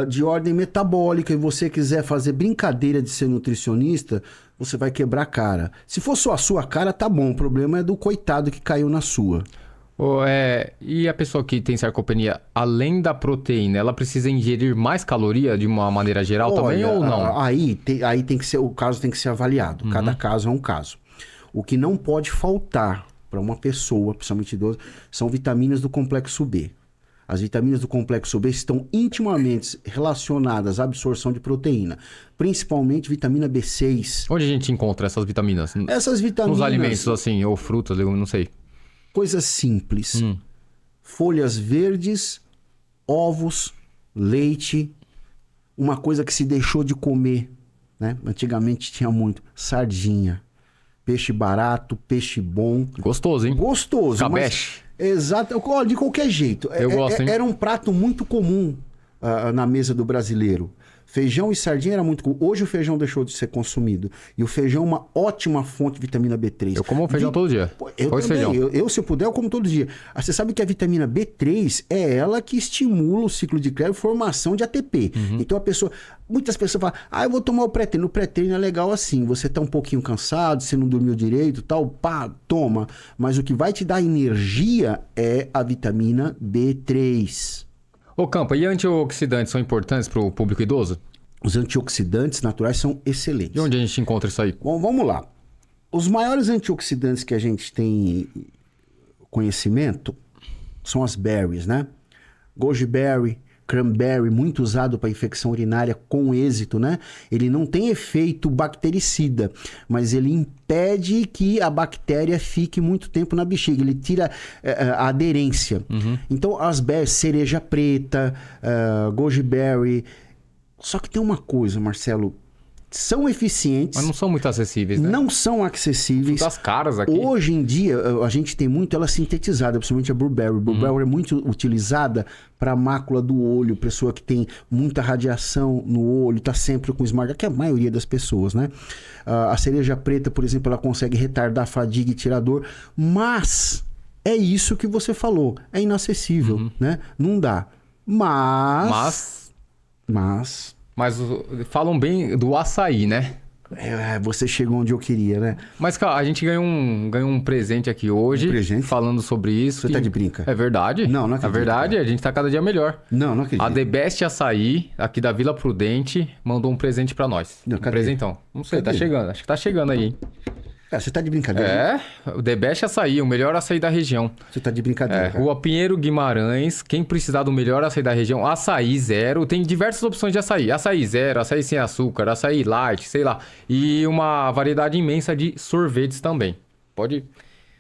de ordem metabólica, e você quiser fazer brincadeira de ser nutricionista, você vai quebrar a cara. Se for só a sua cara, tá bom. O problema é do coitado que caiu na sua. E a pessoa que tem sarcopenia, além da proteína, ela precisa ingerir mais caloria de uma maneira geral também ou não? Aí tem que ser, o caso tem que ser avaliado. Cada caso é um caso. O que não pode faltar para uma pessoa, principalmente idosa, são vitaminas do complexo B. As vitaminas do complexo B estão intimamente relacionadas à absorção de proteína, principalmente vitamina B6. Onde a gente encontra essas vitaminas? Essas vitaminas... Nos alimentos, assim, ou frutas, legumes, não sei. Coisas simples. Folhas verdes, ovos, leite, uma coisa que se deixou de comer, né? Antigamente tinha muito, sardinha. Peixe barato, peixe bom. Gostoso, hein? Gostoso. Cabeche. Exato. De qualquer jeito. Eu gosto, hein? Era um prato muito comum na mesa do brasileiro. Feijão e sardinha era muito comum. Hoje o feijão deixou de ser consumido. E o feijão é uma ótima fonte de vitamina B3. Eu como feijão todo dia. Eu também. Feijão. Eu, se eu puder, eu como todo dia. Você sabe que a vitamina B3 é ela que estimula o ciclo de Krebs e formação de ATP. Então muitas pessoas falam, eu vou tomar o pré-treino. O pré-treino é legal assim. Você tá um pouquinho cansado, você não dormiu direito, tal, toma. Mas o que vai te dar energia é a vitamina B3. Ô Campa, e antioxidantes são importantes para o público idoso? Os antioxidantes naturais são excelentes. E onde a gente encontra isso aí? Bom, vamos lá. Os maiores antioxidantes que a gente tem conhecimento são as berries, né? Goji berry, cranberry, muito usado para infecção urinária com êxito, né? Ele não tem efeito bactericida, mas ele impede que a bactéria fique muito tempo na bexiga. Ele tira a aderência. Então, as berries, cereja preta, goji berry... Só que tem uma coisa, Marcelo, são eficientes... Mas não são muito acessíveis, né? Não são acessíveis. São das caras aqui. Hoje em dia, a gente tem muito ela sintetizada, principalmente a Blueberry. Blueberry é muito utilizada para mácula do olho, pessoa que tem muita radiação no olho, está sempre com smart, que é a maioria das pessoas, né? A cereja preta, por exemplo, ela consegue retardar a fadiga e tirar dor, mas é isso que você falou, é inacessível, né? Não dá. Mas falam bem do açaí, né? Você chegou onde eu queria, né? Mas, cara, a gente ganhou um presente aqui hoje. Um presente? Falando sobre isso. Você tá de brinca? É verdade? Não acredito. É verdade, cara. a gente tá cada dia melhor. Não acredito. A The Best Açaí, aqui da Vila Prudente, mandou um presente pra nós. Não, um cadê? presentão. Não sei, Cadê? tá chegando. Acho que tá chegando aí, hein? Cara, você tá de brincadeira? Né? O The Best Açaí, o melhor açaí da região. Você tá de brincadeira, cara. Rua Pinheiro Guimarães. Quem precisar do melhor açaí da região, açaí zero. Tem diversas opções de açaí. Açaí zero, açaí sem açúcar, açaí light, sei lá. E uma variedade imensa de sorvetes também. Pode...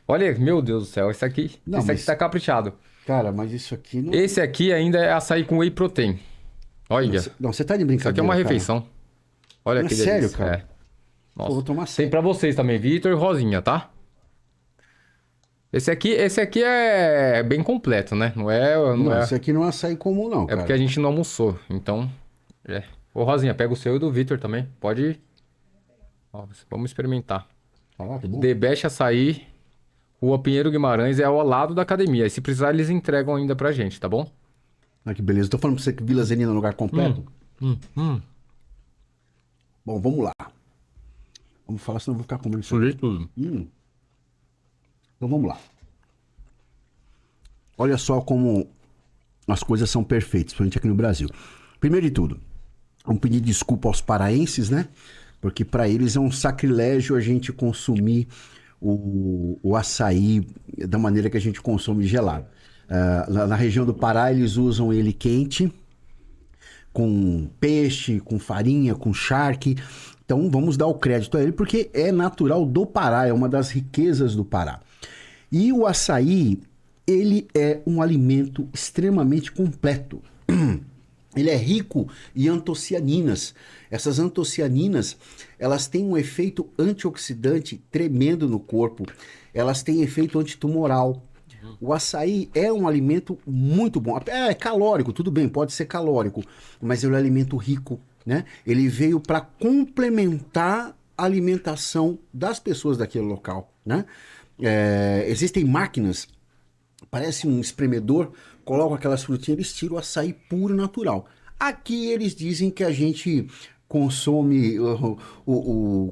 Olha, meu Deus do céu, esse aqui tá caprichado. Cara, mas isso aqui não... Esse aqui ainda é açaí com whey protein. Olha. Não, você tá de brincadeira, Isso aqui é uma cara. refeição. Olha Não é que sério, delícia. cara? Nossa. Pô, vou tomar Tem sério. pra vocês também, Vitor e Rosinha, tá? Esse aqui é bem completo, né? Não é... Esse aqui não é açaí comum, não, É cara. porque a gente não almoçou, então... Ô, Rosinha, pega o seu e do Vitor também. Pode ir. Ó, vamos experimentar. Ah, tá bom. The Best Açaí, Rua Pinheiro Guimarães, é ao lado da academia. E se precisar, eles entregam ainda pra gente, tá bom? Ah, que beleza. Tô falando pra você que Vila Zenina é um lugar completo. Bom, vamos lá. Vamos falar, senão eu vou ficar comendo isso. Sujei tudo. Então vamos lá. Olha só como as coisas são perfeitas, principalmente aqui no Brasil. Primeiro de tudo, vamos pedir desculpa aos paraenses, né? Porque para eles é um sacrilégio a gente consumir o açaí da maneira que a gente consome gelado. Na região do Pará, eles usam ele quente, com peixe, com farinha, com charque. Então vamos dar o crédito a ele, porque é natural do Pará, é uma das riquezas do Pará. E o açaí, ele é um alimento extremamente completo. Ele é rico em antocianinas. Essas antocianinas, elas têm um efeito antioxidante tremendo no corpo. Elas têm efeito antitumoral. O açaí é um alimento muito bom. É calórico, tudo bem, pode ser calórico, mas ele é um alimento rico, né? Ele veio para complementar a alimentação das pessoas daquele local, né? Existem máquinas, parece um espremedor, colocam aquelas frutinhas, eles tiram o açaí puro natural. Aqui eles dizem que a gente consome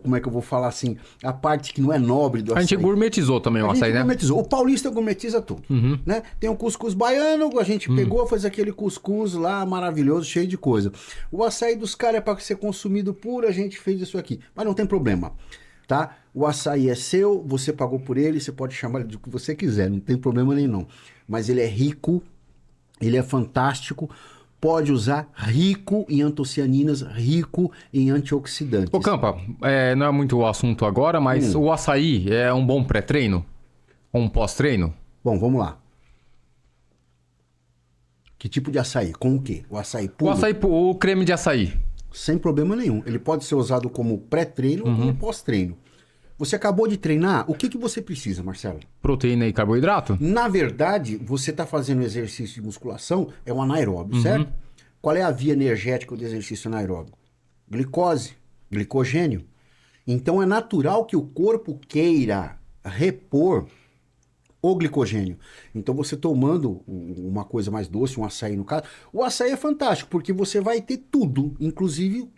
como é que eu vou falar assim, a parte que não é nobre do açaí. A gente gourmetizou também o açaí, né? Gourmetizou. O paulista gourmetiza tudo, né? Tem o cuscuz baiano, a gente pegou, fez aquele cuscuz lá maravilhoso, cheio de coisa. O açaí dos caras é para ser consumido puro, a gente fez isso aqui. Mas não tem problema, tá? O açaí é seu, você pagou por ele, você pode chamar ele do que você quiser, não tem problema nenhum. Mas ele é rico, ele é fantástico, pode usar, rico em antocianinas, rico em antioxidantes. Ô, Campa, não é muito o assunto agora, mas o açaí é um bom pré-treino? Ou um pós-treino? Bom, vamos lá. Que tipo de açaí? Com o quê? O açaí puro? O creme de açaí. Sem problema nenhum. Ele pode ser usado como pré-treino ou como pós-treino. Você acabou de treinar, o que você precisa, Marcelo? Proteína e carboidrato? Na verdade, você está fazendo exercício de musculação, é um anaeróbio, certo? Qual é a via energética do exercício anaeróbico? Glicose, glicogênio. Então é natural que o corpo queira repor o glicogênio. Então você tomando uma coisa mais doce, um açaí no caso, o açaí é fantástico, porque você vai ter tudo, inclusive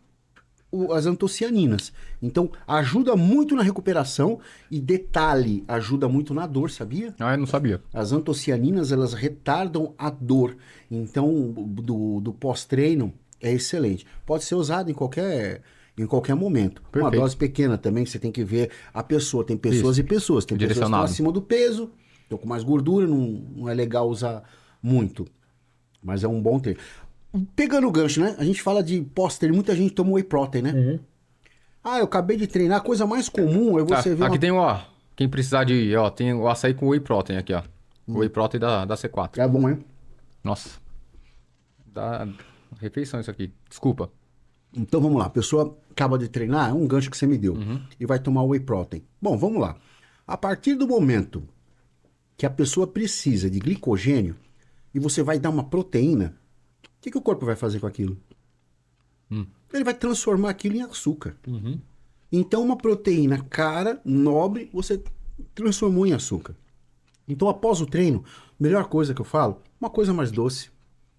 as antocianinas. Então, ajuda muito na recuperação e, detalhe, ajuda muito na dor, sabia? Ah, eu não sabia. As antocianinas, elas retardam a dor. Então, do pós-treino é excelente. Pode ser usado em qualquer momento. Perfeito. Uma dose pequena também, que você tem que ver a pessoa. Tem pessoas e pessoas. Tem pessoas que estão acima do peso, estão com mais gordura, não é legal usar muito. Mas é um bom treino. Pegando o gancho, né? A gente fala de pós-treino, muita gente toma whey protein, né? Ah, eu acabei de treinar, a coisa mais comum é você ver... Aqui tem, ó, quem precisar de, ó, tem o açaí com whey protein aqui, ó. Whey protein da C4. É bom, hein? Nossa. Dá refeição isso aqui. Desculpa. Então vamos lá, a pessoa acaba de treinar, é um gancho que você me deu, e vai tomar whey protein. Bom, vamos lá. A partir do momento que a pessoa precisa de glicogênio e você vai dar uma proteína, o que o corpo vai fazer com aquilo? Ele vai transformar aquilo em açúcar. Então, uma proteína cara, nobre, você transformou em açúcar. Então, após o treino, melhor coisa que eu falo, uma coisa mais doce,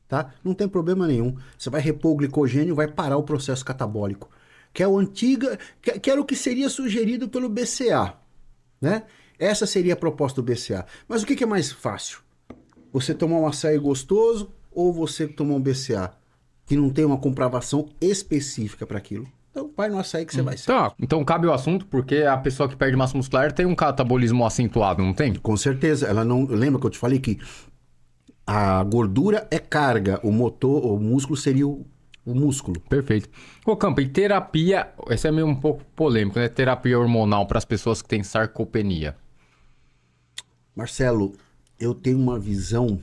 tá? Não tem problema nenhum. Você vai repor o glicogênio, vai parar o processo catabólico. que é o antiga, que era o que seria sugerido pelo BCA, né? Essa seria a proposta do BCA. Mas o que é mais fácil? Você tomar um açaí gostoso ou você tomar um BCA que não tem uma comprovação específica para aquilo? Então vai no açaí que você vai ser. Tá, então cabe o assunto, porque a pessoa que perde massa muscular tem um catabolismo acentuado, não tem? Com certeza. Ela não. Lembra que eu te falei que a gordura é carga, o motor, o músculo seria o músculo. Perfeito. Ô, Campo, e terapia, esse é meio um pouco polêmico, né? Terapia hormonal para as pessoas que têm sarcopenia. Marcelo, eu tenho uma visão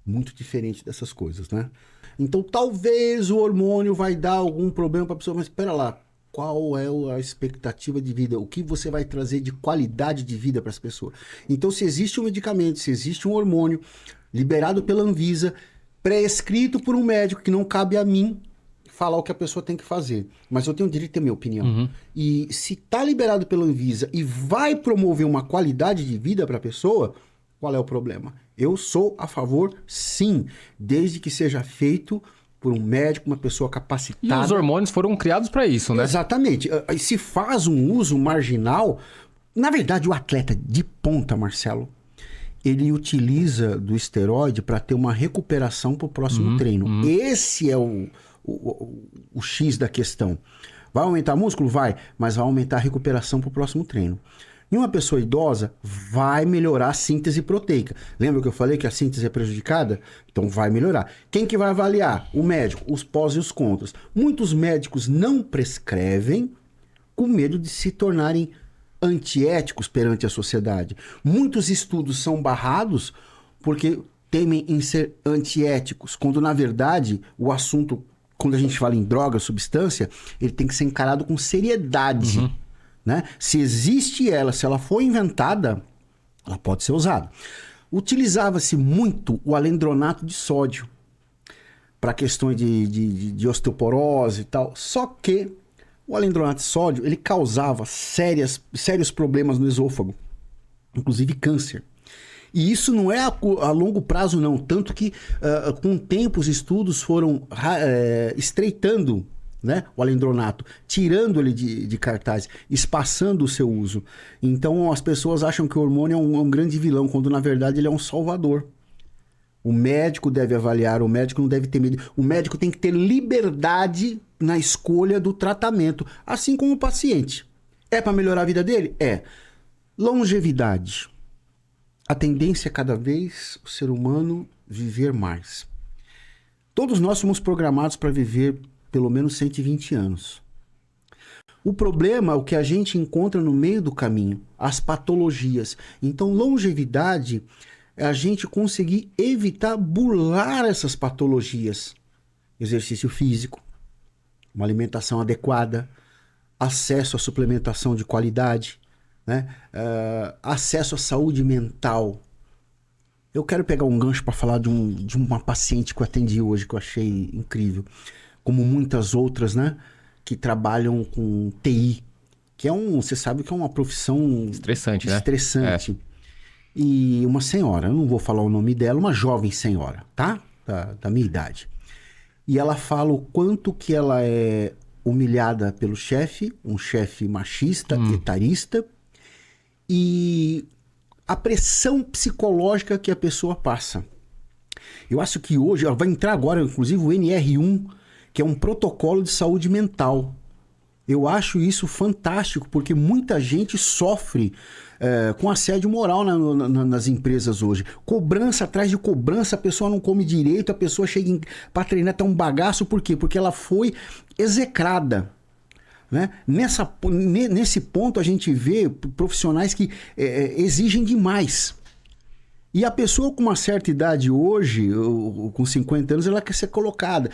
muito diferente dessas coisas, né? Então, talvez o hormônio vai dar algum problema para a pessoa, mas espera lá, qual é a expectativa de vida? O que você vai trazer de qualidade de vida para as pessoas? Então, se existe um medicamento, se existe um hormônio liberado pela Anvisa, prescrito por um médico, que não cabe a mim falar o que a pessoa tem que fazer, mas eu tenho o direito de ter minha opinião. E se está liberado pela Anvisa e vai promover uma qualidade de vida para a pessoa, qual é o problema? Eu sou a favor, sim, desde que seja feito por um médico, uma pessoa capacitada. E os hormônios foram criados para isso, né? Exatamente. Se faz um uso marginal, na verdade o atleta de ponta, Marcelo, ele utiliza do esteroide para ter uma recuperação para o próximo treino. Esse é o X da questão. Vai aumentar músculo? Vai, mas vai aumentar a recuperação para o próximo treino. Em uma pessoa idosa, vai melhorar a síntese proteica. Lembra que eu falei que a síntese é prejudicada? Então vai melhorar. Quem que vai avaliar? O médico, os pós e os contras. Muitos médicos não prescrevem com medo de se tornarem antiéticos perante a sociedade. Muitos estudos são barrados porque temem em ser antiéticos, quando na verdade o assunto, quando a gente fala em droga, substância, ele tem que ser encarado com seriedade. Né? Se existe ela, se ela for inventada, ela pode ser usada. Utilizava-se muito o alendronato de sódio para questões de osteoporose e tal. Só que o alendronato de sódio ele causava sérios problemas no esôfago, inclusive câncer. E isso não é a longo prazo, não. Tanto que, com o tempo, os estudos foram estreitando, né, o alendronato, tirando ele de cartaz, espaçando o seu uso. Então as pessoas acham que o hormônio é um grande vilão, quando na verdade ele é um salvador. O médico deve avaliar, o médico não deve ter medo. O médico tem que ter liberdade na escolha do tratamento, assim como o paciente. É para melhorar a vida dele? É. Longevidade. A tendência é cada vez o ser humano viver mais. Todos nós somos programados para viver pelo menos 120 anos. O problema é o que a gente encontra no meio do caminho, as patologias. Então, longevidade é a gente conseguir evitar burlar essas patologias. Exercício físico, uma alimentação adequada, acesso à suplementação de qualidade, né? Acesso à saúde mental. Eu quero pegar um gancho para falar de uma paciente que eu atendi hoje, que eu achei incrível. Como muitas outras, né? Que trabalham com TI, que é você sabe que é uma profissão estressante, né? Estressante. E uma senhora, eu não vou falar o nome dela, uma jovem senhora, tá? Da minha idade. E ela fala o quanto que ela é humilhada pelo chefe, um chefe machista, etarista, e a pressão psicológica que a pessoa passa. Eu acho que hoje, ela vai entrar agora, inclusive, o NR1, que é um protocolo de saúde mental. Eu acho isso fantástico, porque muita gente sofre com assédio moral nas empresas hoje. Cobrança atrás de cobrança, a pessoa não come direito, a pessoa chega para treinar, tá um bagaço, por quê? Porque ela foi execrada. Né? Nesse ponto a gente vê profissionais que exigem demais. E a pessoa com uma certa idade hoje, com 50 anos, ela quer ser colocada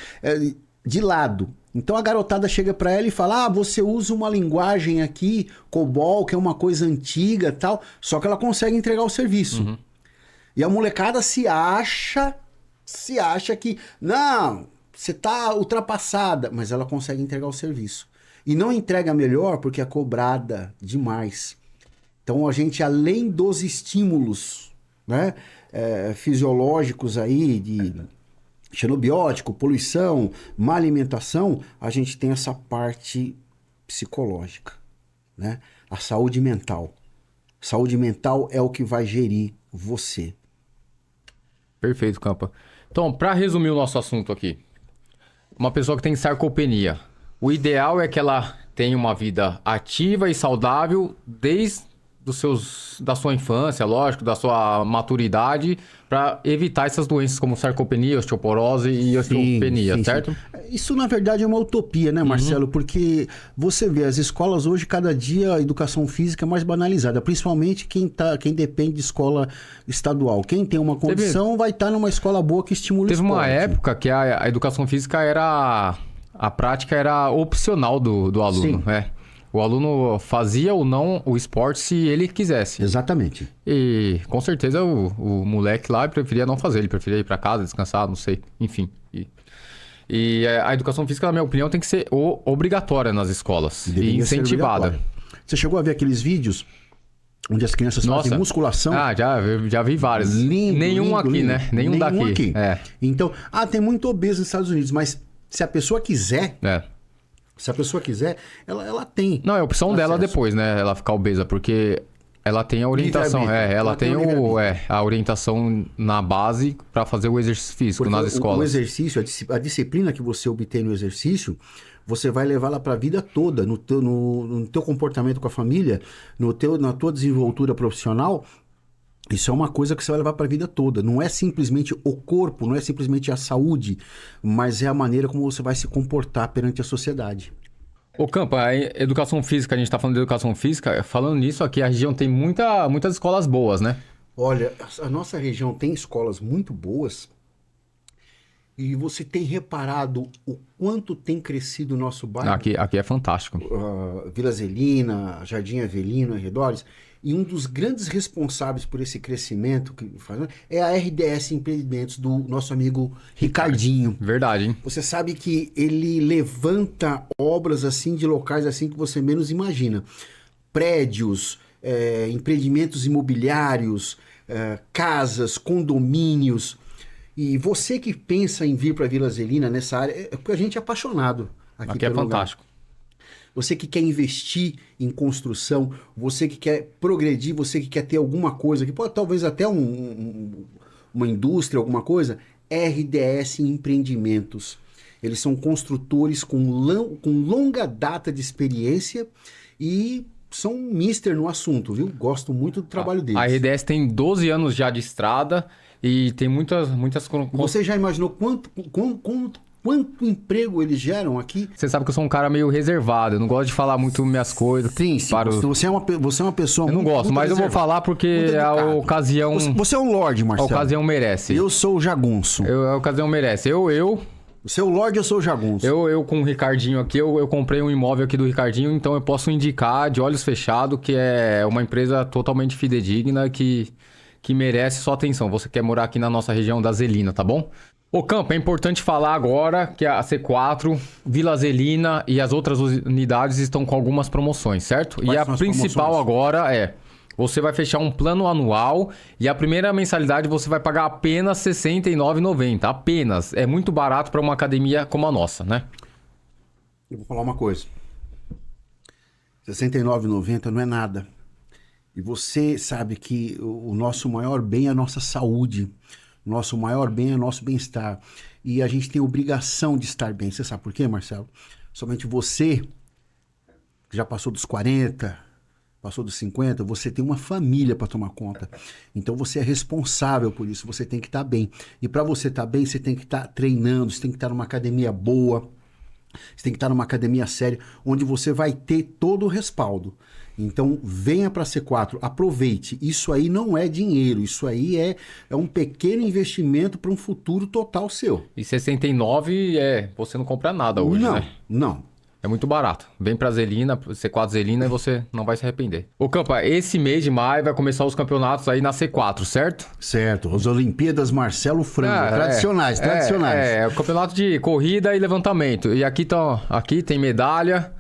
de lado. Então a garotada chega para ela e fala: você usa uma linguagem aqui, COBOL, que é uma coisa antiga, tal, só que ela consegue entregar o serviço. E a molecada se acha que não, você tá ultrapassada, mas ela consegue entregar o serviço. E não entrega melhor porque é cobrada demais. Então a gente, além dos estímulos, né, fisiológicos aí xenobiótico, poluição, má alimentação, a gente tem essa parte psicológica, né? A saúde mental. Saúde mental é o que vai gerir você. Perfeito, Campa. Então, para resumir o nosso assunto aqui, uma pessoa que tem sarcopenia, o ideal é que ela tenha uma vida ativa e saudável desde da sua infância, lógico, da sua maturidade, para evitar essas doenças como sarcopenia, osteoporose e osteopenia, certo? Sim. Isso, na verdade, é uma utopia, né, Marcelo? Porque você vê, as escolas hoje, cada dia, a educação física é mais banalizada, principalmente quem depende de escola estadual. Quem tem uma condição vai estar numa escola boa que estimula o esporte. Teve uma época que a educação física era... A prática era opcional do aluno, né? O aluno fazia ou não o esporte se ele quisesse. Exatamente. E com certeza o moleque lá preferia não fazer. Ele preferia ir para casa, descansar, não sei. Enfim. E a educação física, na minha opinião, tem que ser obrigatória nas escolas. E incentivada. Você chegou a ver aqueles vídeos onde as crianças fazem musculação? Ah, já vi vários. Lindo, Nenhum lindo, aqui, lindo. né? Nenhum daqui. Aqui. É. Então, tem muito obeso nos Estados Unidos, mas se a pessoa quiser... Se a pessoa quiser, ela tem. Não, é a opção dela depois, né? Ela ficar obesa, porque ela tem a orientação. Ela tem a orientação na base para fazer o exercício físico nas escolas. O exercício, a disciplina que você obtém no exercício, você vai levá-la para a vida toda, no teu comportamento com a família, na tua desenvoltura profissional. Isso é uma coisa que você vai levar para a vida toda. Não é simplesmente o corpo, não é simplesmente a saúde, mas é a maneira como você vai se comportar perante a sociedade. Ô Campa, a educação física, a gente está falando de educação física, falando nisso aqui, a região tem muitas escolas boas, né? Olha, a nossa região tem escolas muito boas e você tem reparado o quanto tem crescido o nosso bairro? Aqui é fantástico. Vila Zelina, Jardim Avelino, arredores. E um dos grandes responsáveis por esse crescimento é a RDS Empreendimentos do nosso amigo Ricardinho. Verdade, hein? Você sabe que ele levanta obras assim de locais assim que você menos imagina. Prédios, empreendimentos imobiliários, casas, condomínios. E você que pensa em vir para Vila Zelina nessa área, é porque a gente é apaixonado. Aqui é fantástico. Lugar. Você que quer investir em construção, você que quer progredir, você que quer ter alguma coisa, que pode talvez até uma indústria, alguma coisa, RDS Empreendimentos. Eles são construtores com longa data de experiência e são mister no assunto, viu? Gosto muito do trabalho deles. A RDS tem 12 anos já de estrada e tem muitas... Você já imaginou quanto emprego eles geram aqui? Você sabe que eu sou um cara meio reservado, eu não gosto de falar muito minhas coisas. Sim. Você é uma pessoa eu não gosto, mas eu vou falar porque a ocasião... Você é um lorde, Marcelo. A ocasião merece. Eu sou o jagunço. A ocasião merece. Você é o lorde, eu sou o jagunço. Eu com o Ricardinho aqui, eu comprei um imóvel aqui do Ricardinho, então eu posso indicar de olhos fechados que é uma empresa totalmente fidedigna que merece sua atenção. Você quer morar aqui na nossa região da Zelina, tá bom? Ô Campo, é importante falar agora que a C4, Vila Zelina e as outras unidades estão com algumas promoções, certo? Quais e a principal promoções? Agora você vai fechar um plano anual e a primeira mensalidade você vai pagar apenas R$ 69,90. Apenas. É muito barato para uma academia como a nossa, né? Eu vou falar uma coisa. R$ 69,90 não é nada. E você sabe que o nosso maior bem é a nossa saúde. Nosso maior bem é nosso bem-estar. E a gente tem obrigação de estar bem. Você sabe por quê, Marcelo? Somente você, que já passou dos 40, passou dos 50, você tem uma família para tomar conta. Então você é responsável por isso. Você tem que estar bem. E para você estar bem, você tem que estar treinando, você tem que estar numa academia boa, você tem que estar numa academia séria, onde você vai ter todo o respaldo. Então, venha para a C4, aproveite. Isso aí não é dinheiro, isso aí é um pequeno investimento para um futuro total seu. E 69 você não compra nada hoje, né? Não. É muito barato. Vem pra Zelina, C4 Zelina e você não vai se arrepender. Ô Campa, esse mês de maio vai começar os campeonatos aí na C4, certo? Certo. As Olimpíadas Marcelo Frango. Tradicionais. É o campeonato de corrida e levantamento. E aqui tem medalha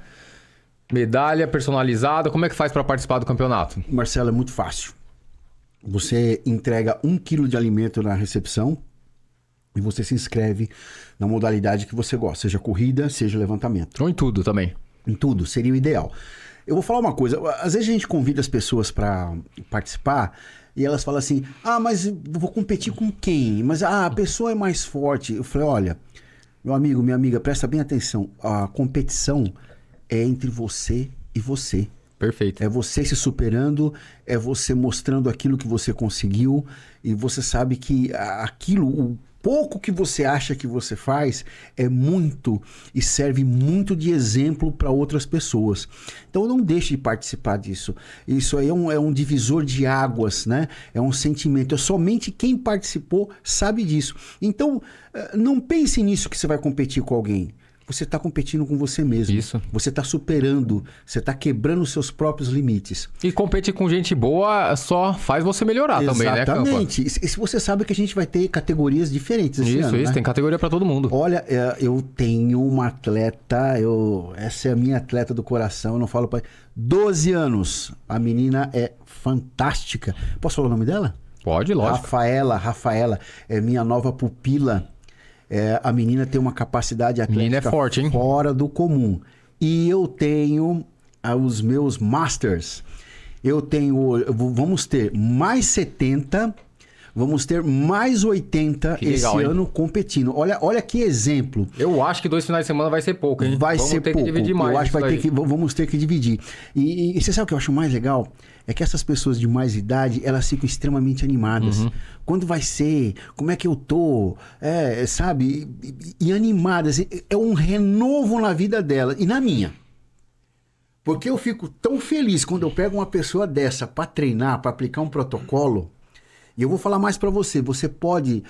personalizada. Como é que faz para participar do campeonato? Marcelo, é muito fácil. Você entrega 1 quilo de alimento na recepção e você se inscreve na modalidade que você gosta, seja corrida, seja levantamento. Ou em tudo também. Em tudo, seria o ideal. Eu vou falar uma coisa, às vezes a gente convida as pessoas para participar e elas falam assim, mas eu vou competir com quem? Mas a pessoa é mais forte. Eu falei, olha, meu amigo, minha amiga, presta bem atenção, a competição é entre você e você. Perfeito. É você se superando, é você mostrando aquilo que você conseguiu e você sabe que aquilo, o pouco que você acha que você faz é muito e serve muito de exemplo para outras pessoas. Então não deixe de participar disso. Isso aí é um divisor de águas, né? É um sentimento. Somente quem participou sabe disso. Então não pense nisso que você vai competir com alguém. Você está competindo com você mesmo. Isso. Você está superando, você está quebrando os seus próprios limites. E competir com gente boa só faz você melhorar também, né, Campa? Exatamente. E se você sabe que a gente vai ter categorias diferentes esse ano, Isso, né? tem categoria para todo mundo. Olha, eu tenho uma atleta, essa é a minha atleta do coração, eu não falo para 12 anos. A menina é fantástica. Posso falar o nome dela? Pode, lógico. Rafaela é minha nova pupila. A menina tem uma capacidade atlética é forte, hein? fora do comum. E eu tenho os meus Masters. Vamos ter mais 70, vamos ter mais 80 que legal, esse hein? ano competindo. Olha que exemplo. Eu acho que 2 finais de semana vai ser pouco, hein? Vai Vamos ser ter pouco. que dividir mais. Eu acho que isso aí. vamos ter que dividir. E você sabe o que eu acho mais legal? É que essas pessoas de mais idade, elas ficam extremamente animadas. Uhum. Quando vai ser? Como é que eu tô? Sabe? E animadas. É um renovo na vida dela e na minha. Porque eu fico tão feliz quando eu pego uma pessoa dessa para treinar, para aplicar um protocolo. E eu vou falar mais para você. Você pode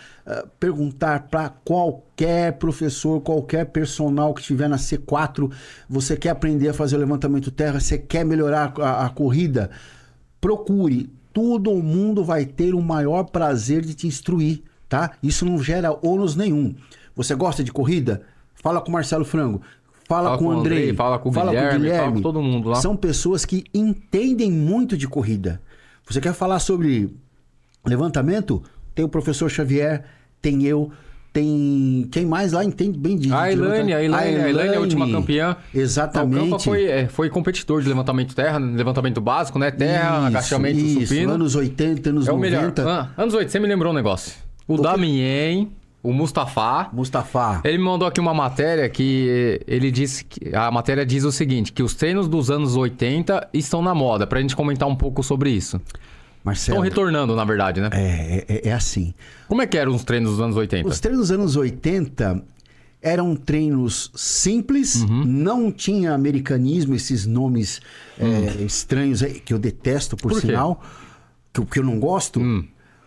perguntar para qualquer professor, qualquer personal que estiver na C4. Você quer aprender a fazer o levantamento terra? Você quer melhorar a corrida? Procure. Todo mundo vai ter o maior prazer de te instruir, tá? Isso não gera ônus nenhum. Você gosta de corrida? Fala com o Marcelo Frango. Fala com o Andrei. Fala com o Guilherme. Fala com todo mundo lá. São pessoas que entendem muito de corrida. Você quer falar sobre levantamento? Tem o professor Xavier, tem eu, tem... Quem mais lá entende bem de A Elaine é a última campeã. Exatamente. O Campa foi competidor de levantamento terra, levantamento básico, né? Terra, agachamento supino. Anos 80, anos 90. Anos 80, você me lembrou um negócio. O Damien, o Mustafa. Ele me mandou aqui uma matéria que ele disse que a matéria diz o seguinte, que os treinos dos anos 80 estão na moda, pra gente comentar um pouco sobre isso. Marcelo, estão retornando, na verdade, né? É assim. Como é que eram os treinos dos anos 80? Os treinos dos anos 80 eram treinos simples, não tinha americanismo, esses nomes estranhos aí, que eu detesto, por sinal, que eu não gosto.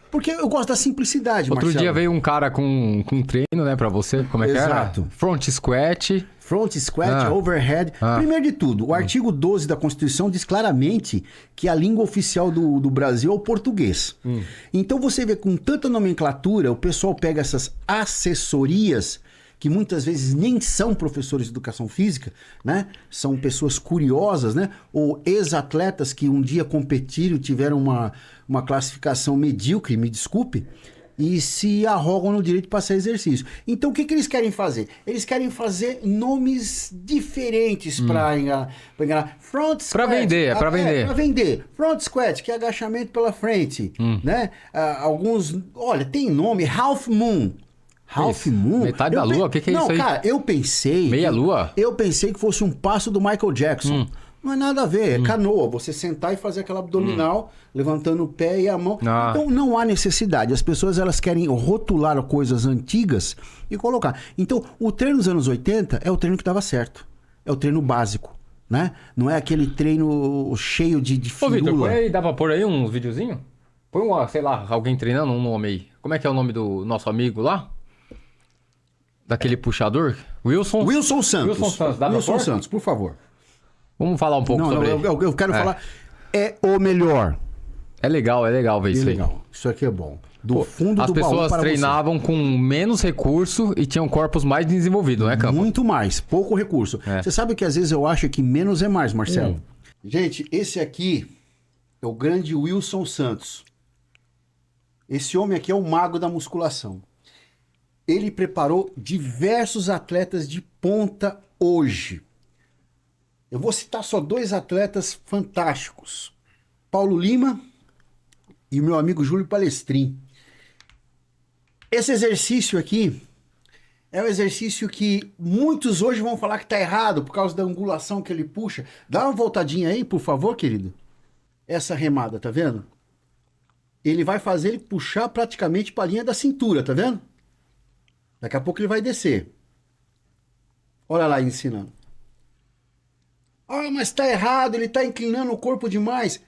Porque eu gosto da simplicidade, Outro Marcelo. dia veio um cara com um treino, né, pra você. Como é que era? Exato. Front squat, overhead. Primeiro de tudo, o artigo 12 da Constituição diz claramente que a língua oficial do Brasil é o português. Então você vê com tanta nomenclatura, o pessoal pega essas assessorias, que muitas vezes nem são professores de educação física, né? São pessoas curiosas, né? Ou ex-atletas que um dia competiram, tiveram uma classificação medíocre, me desculpe, e se arrogam no direito de passar exercício. Então, o que eles querem fazer? Eles querem fazer nomes diferentes para enganar. Front squat. Pra vender, Pra vender. Front squat, que é agachamento pela frente, né? Alguns... Olha, tem nome, Half Moon. Half Moon? Metade da lua? O que é isso aí? Não, cara, eu pensei... Meia lua? Eu pensei que fosse um passo do Michael Jackson. Não é nada a ver, é canoa. Você sentar e fazer aquela abdominal, levantando o pé e a mão. Então não há necessidade. As pessoas elas querem rotular coisas antigas e colocar. Então o treino dos anos 80 é o treino que dava certo. É o treino básico, né? Não é aquele treino cheio de firula. Ô, Vitor, dá pra pôr aí uns videozinhos? Põe sei lá, alguém treinando um nome aí. Como é que é o nome do nosso amigo lá? Daquele puxador? Wilson Santos. Dá pra pôr? Santos, por favor. Vamos falar um pouco sobre ele. Eu quero falar. É o melhor. É legal ver isso aí. Legal. Isso aqui é bom. Do fundo as do baú pessoas para treinavam com menos recurso e tinham corpos mais desenvolvidos, né, Campo? Muito mais, pouco recurso. Você sabe que às vezes eu acho que menos é mais, Marcelo. Gente, esse aqui é o grande Wilson Santos. Esse homem aqui é o mago da musculação. ele preparou diversos atletas de ponta hoje. Eu vou citar só 2 atletas fantásticos. Paulo Lima e o meu amigo Júlio Palestrin. Esse exercício aqui é um exercício que muitos hoje vão falar que está errado por causa da angulação que ele puxa. Dá uma voltadinha aí, por favor, querido. Essa remada, tá vendo? Ele vai fazer ele puxar praticamente para a linha da cintura, tá vendo? Daqui a pouco ele vai descer. Olha lá ensinando. Ah, mas está errado, ele está inclinando o corpo demais.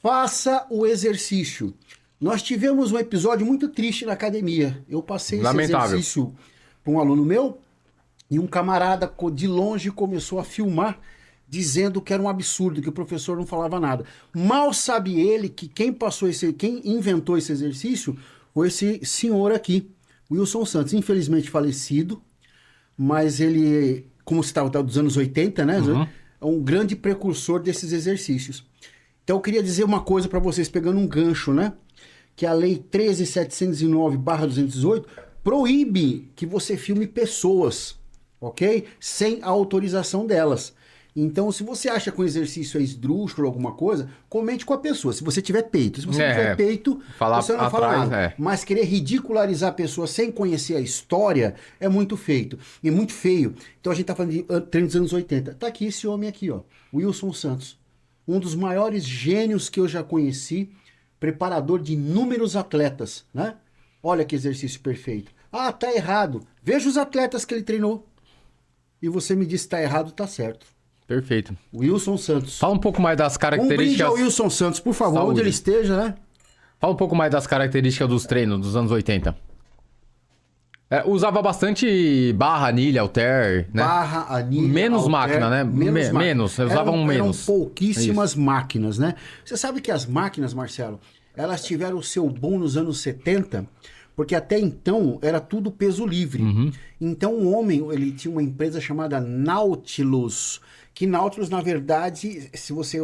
Faça o exercício. Nós tivemos um episódio muito triste na academia. Eu passei esse exercício para um aluno meu e um camarada de longe começou a filmar dizendo que era um absurdo, que o professor não falava nada. Mal sabe ele que quem inventou esse exercício foi esse senhor aqui, Wilson Santos, infelizmente falecido, mas ele, como você estava dos anos 80, né? Uhum. É um grande precursor desses exercícios. Então eu queria dizer uma coisa para vocês, pegando um gancho, né? Que a lei 13.709/218 proíbe que você filme pessoas, ok? Sem a autorização delas. Então, se você acha que o exercício é esdrúxulo ou alguma coisa, comente com a pessoa. Se você tiver peito. Se você não tiver peito, você não fala nada. É. Mas querer ridicularizar a pessoa sem conhecer a história é muito feio. E muito feio. Então, a gente tá falando de treino dos anos 80. Tá aqui esse homem aqui, ó. Wilson Santos. Um dos maiores gênios que eu já conheci. Preparador de inúmeros atletas, né? Olha que exercício perfeito. Ah, tá errado. Veja os atletas que ele treinou. E você me diz se tá errado, tá certo. Perfeito. Wilson Santos. Fala um pouco mais das características... Um brinde ao Wilson Santos, por favor, Saúde. Onde ele esteja, né? Fala um pouco mais das características dos treinos dos anos 80. Usava bastante barra, anilha, halter, né? Barra, anilha, menos halter, máquina, né? Menos, usavam menos. Eram pouquíssimas máquinas, né? Você sabe que as máquinas, Marcelo, elas tiveram o seu boom nos anos 70... Porque até então era tudo peso livre. Uhum. Então o homem, ele tinha uma empresa chamada Nautilus. Que Nautilus, na verdade, se você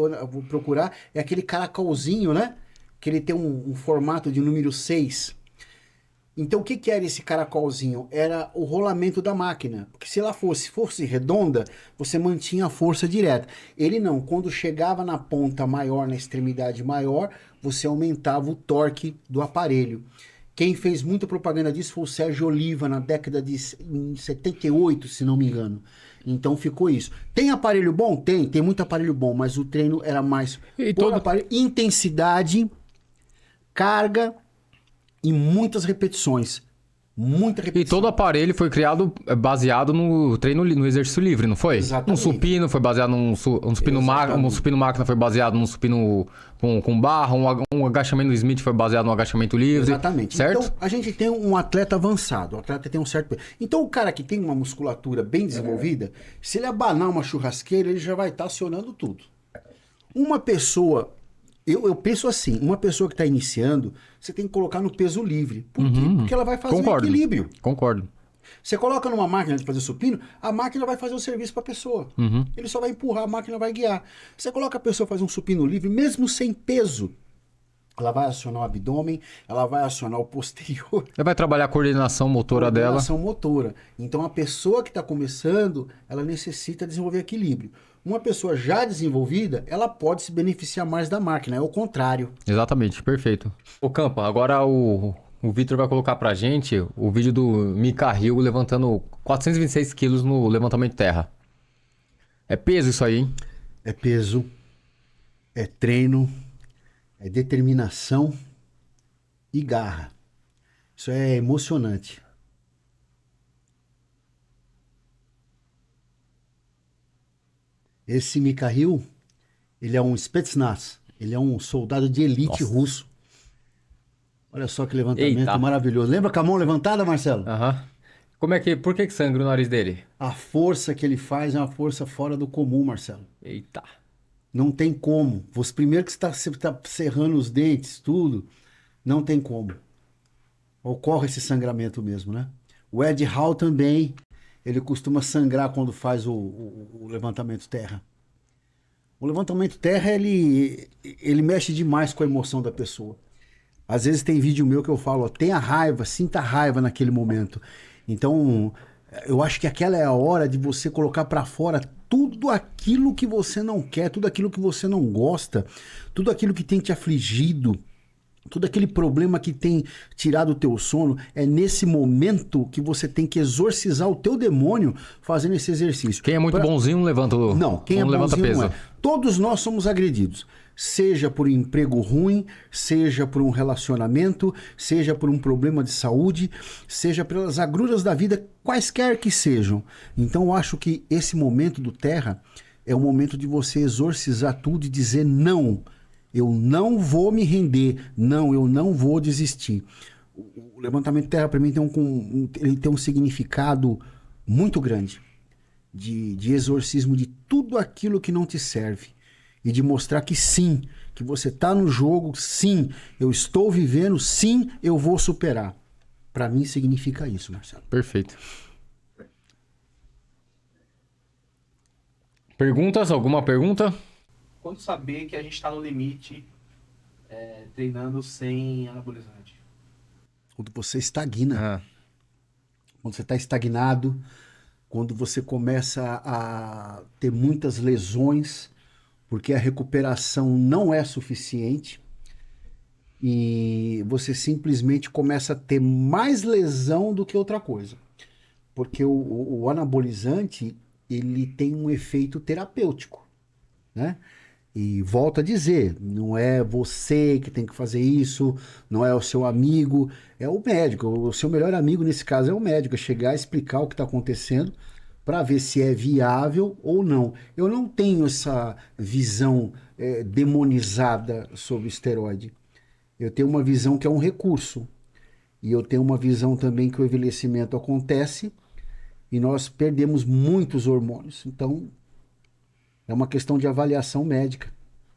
procurar, é aquele caracolzinho, né? Que ele tem um formato de número 6. Então o que era esse caracolzinho? Era o rolamento da máquina. Porque se ela fosse redonda, você mantinha a força direta. Ele não. Quando chegava na ponta maior, na extremidade maior, você aumentava o torque do aparelho. Quem fez muita propaganda disso foi o Sérgio Oliva, na década de 78, se não me engano. Então ficou isso. Tem aparelho bom? Tem muito aparelho bom, mas o treino era mais aparelho, intensidade, carga e muitas repetições. Muita repetição. E todo aparelho foi criado baseado no treino, no exercício livre, não foi? Exatamente. Um supino foi baseado num supino máquina, um supino máquina foi baseado num supino com barra, um agachamento no Smith foi baseado no agachamento livre. Exatamente. Certo? Então, a gente tem um atleta avançado, o atleta tem um certo... Então, o cara que tem uma musculatura bem desenvolvida, se ele abanar uma churrasqueira, ele já vai estar acionando tudo. Uma pessoa... Eu penso assim, uma pessoa que está iniciando, você tem que colocar no peso livre. Por quê? Porque ela vai fazer um equilíbrio. Concordo. Você coloca numa máquina de fazer supino, a máquina vai fazer o serviço para a pessoa. Uhum. Ele só vai empurrar, a máquina vai guiar. Você coloca a pessoa fazer um supino livre, mesmo sem peso, ela vai acionar o abdômen, ela vai acionar o posterior. Ela vai trabalhar a coordenação motora dela. Coordenação motora. Então, a pessoa que está começando, ela necessita desenvolver equilíbrio. Uma pessoa já desenvolvida, ela pode se beneficiar mais da máquina, é o contrário. Exatamente, perfeito. Ô Campa, agora o Vitor vai colocar pra gente o vídeo do Mika Hill levantando 426 quilos no levantamento de terra. É peso isso aí, hein? É peso, é treino, é determinação e garra. Isso é emocionante. Esse Mikhail, ele é um Spetsnaz, ele é um soldado de elite russo. Olha só que levantamento maravilhoso. Lembra com a mão levantada, Marcelo? Aham. Por que sangra o nariz dele? A força que ele faz é uma força fora do comum, Marcelo. Eita. Não tem como. Você primeiro que você está cerrando os dentes, tudo, não tem como. Ocorre esse sangramento mesmo, né? O Ed Hall também, ele costuma sangrar quando faz o levantamento terra. O levantamento terra, ele mexe demais com a emoção da pessoa. Às vezes tem vídeo meu que eu falo, ó, tenha raiva, sinta raiva naquele momento. Então, eu acho que aquela é a hora de você colocar para fora tudo aquilo que você não quer, tudo aquilo que você não gosta, tudo aquilo que tem te afligido, todo aquele problema que tem tirado o teu sono. É nesse momento que você tem que exorcizar o teu demônio fazendo esse exercício. Quem é muito bonzinho não levanta o... Não, quem não é levanta bonzinho peso. não é. Todos nós somos agredidos. Seja por um emprego ruim, seja por um relacionamento, seja por um problema de saúde, seja pelas agruras da vida, quaisquer que sejam. Então eu acho que esse momento do Terra é o momento de você exorcizar tudo e dizer não. Eu não vou me render. Não, eu não vou desistir. O levantamento Terra, para mim, ele tem um significado muito grande de exorcismo de tudo aquilo que não te serve. E de mostrar que sim, que você está no jogo, sim, eu estou vivendo, sim, eu vou superar. Para mim significa isso, Marcelo. Perfeito. Perguntas? Alguma pergunta? Quando saber que a gente está no limite treinando sem anabolizante? Quando você estagna. Ah, Quando você está estagnado, quando você começa a ter muitas lesões, porque a recuperação não é suficiente e você simplesmente começa a ter mais lesão do que outra coisa. Porque o anabolizante, ele tem um efeito terapêutico, né? E volto a dizer, não é você que tem que fazer isso, não é o seu amigo, é o médico. O seu melhor amigo nesse caso é o médico, é chegar a explicar o que está acontecendo para ver se é viável ou não. Eu não tenho essa visão demonizada sobre o esteroide. Eu tenho uma visão que é um recurso. E eu tenho uma visão também que o envelhecimento acontece e nós perdemos muitos hormônios. Então, é uma questão de avaliação médica,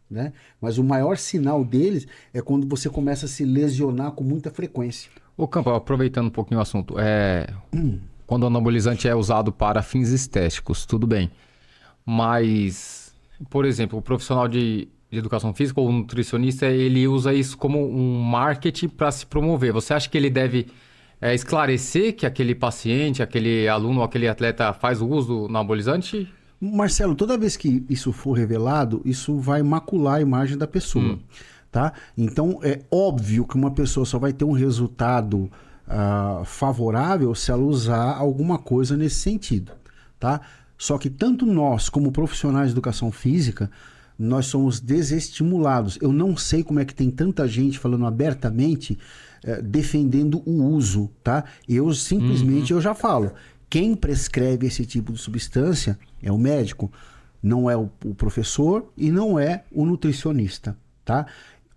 né? Mas o maior sinal deles é quando você começa a se lesionar com muita frequência. Ô Campo, aproveitando um pouquinho o assunto, quando o anabolizante é usado para fins estéticos, tudo bem. Mas, por exemplo, o profissional de educação física ou o nutricionista, ele usa isso como um marketing para se promover. Você acha que ele deve esclarecer que aquele paciente, aquele aluno ou aquele atleta faz o uso do anabolizante? Marcelo, toda vez que isso for revelado, isso vai macular a imagem da pessoa, tá? Então, é óbvio que uma pessoa só vai ter um resultado favorável se ela usar alguma coisa nesse sentido, tá? Só que tanto nós, como profissionais de educação física, nós somos desestimulados. Eu não sei como é que tem tanta gente falando abertamente, defendendo o uso, tá? Eu simplesmente, eu já falo, quem prescreve esse tipo de substância é o médico, não é o professor e não é o nutricionista, tá?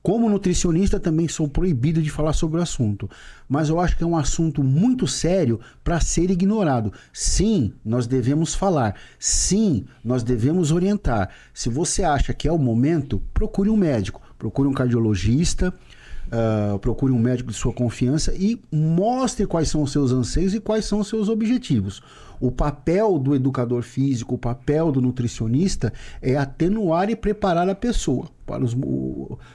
Como nutricionista também sou proibido de falar sobre o assunto, mas eu acho que é um assunto muito sério para ser ignorado. Sim, nós devemos falar. Sim, nós devemos orientar. Se você acha que é o momento, procure um médico, procure um cardiologista, procure um médico de sua confiança e mostre quais são os seus anseios e quais são os seus objetivos. O papel do educador físico, o papel do nutricionista é atenuar e preparar a pessoa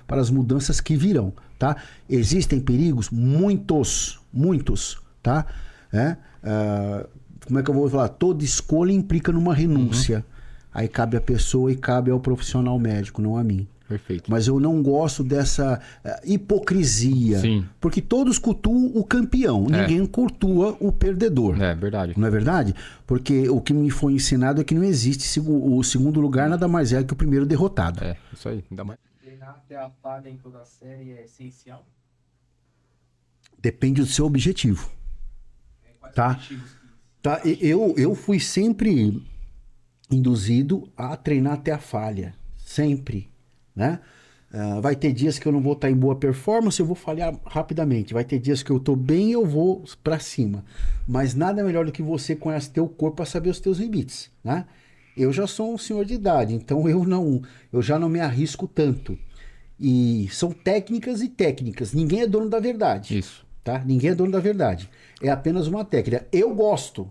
para as mudanças que virão, tá? Existem perigos? Muitos, tá? Como é que eu vou falar? Toda escolha implica numa renúncia. Aí cabe à pessoa e cabe ao profissional médico, não a mim. Perfeito. Mas eu não gosto dessa hipocrisia. Sim. Porque todos cultuam o campeão, ninguém cultua o perdedor. É verdade. Não é verdade? Porque o que me foi ensinado é que não existe o segundo lugar, nada mais é que o primeiro derrotado. É, isso aí. Ainda mais. Treinar até a falha em toda a série é essencial? Depende do seu objetivo. Quais Tá. objetivos que... Tá? Eu fui sempre induzido a treinar até a falha. Sempre. Né? Vai ter dias que eu não vou estar em boa performance, eu vou falhar rapidamente. Vai ter dias que eu estou bem, eu vou para cima. Mas nada melhor do que você conhece teu corpo para saber os teus limites, né? Eu já sou um senhor de idade, então eu já não me arrisco tanto. E são técnicas e técnicas. Ninguém é dono da verdade. Isso. Tá? Ninguém é dono da verdade. É apenas uma técnica. Eu gosto,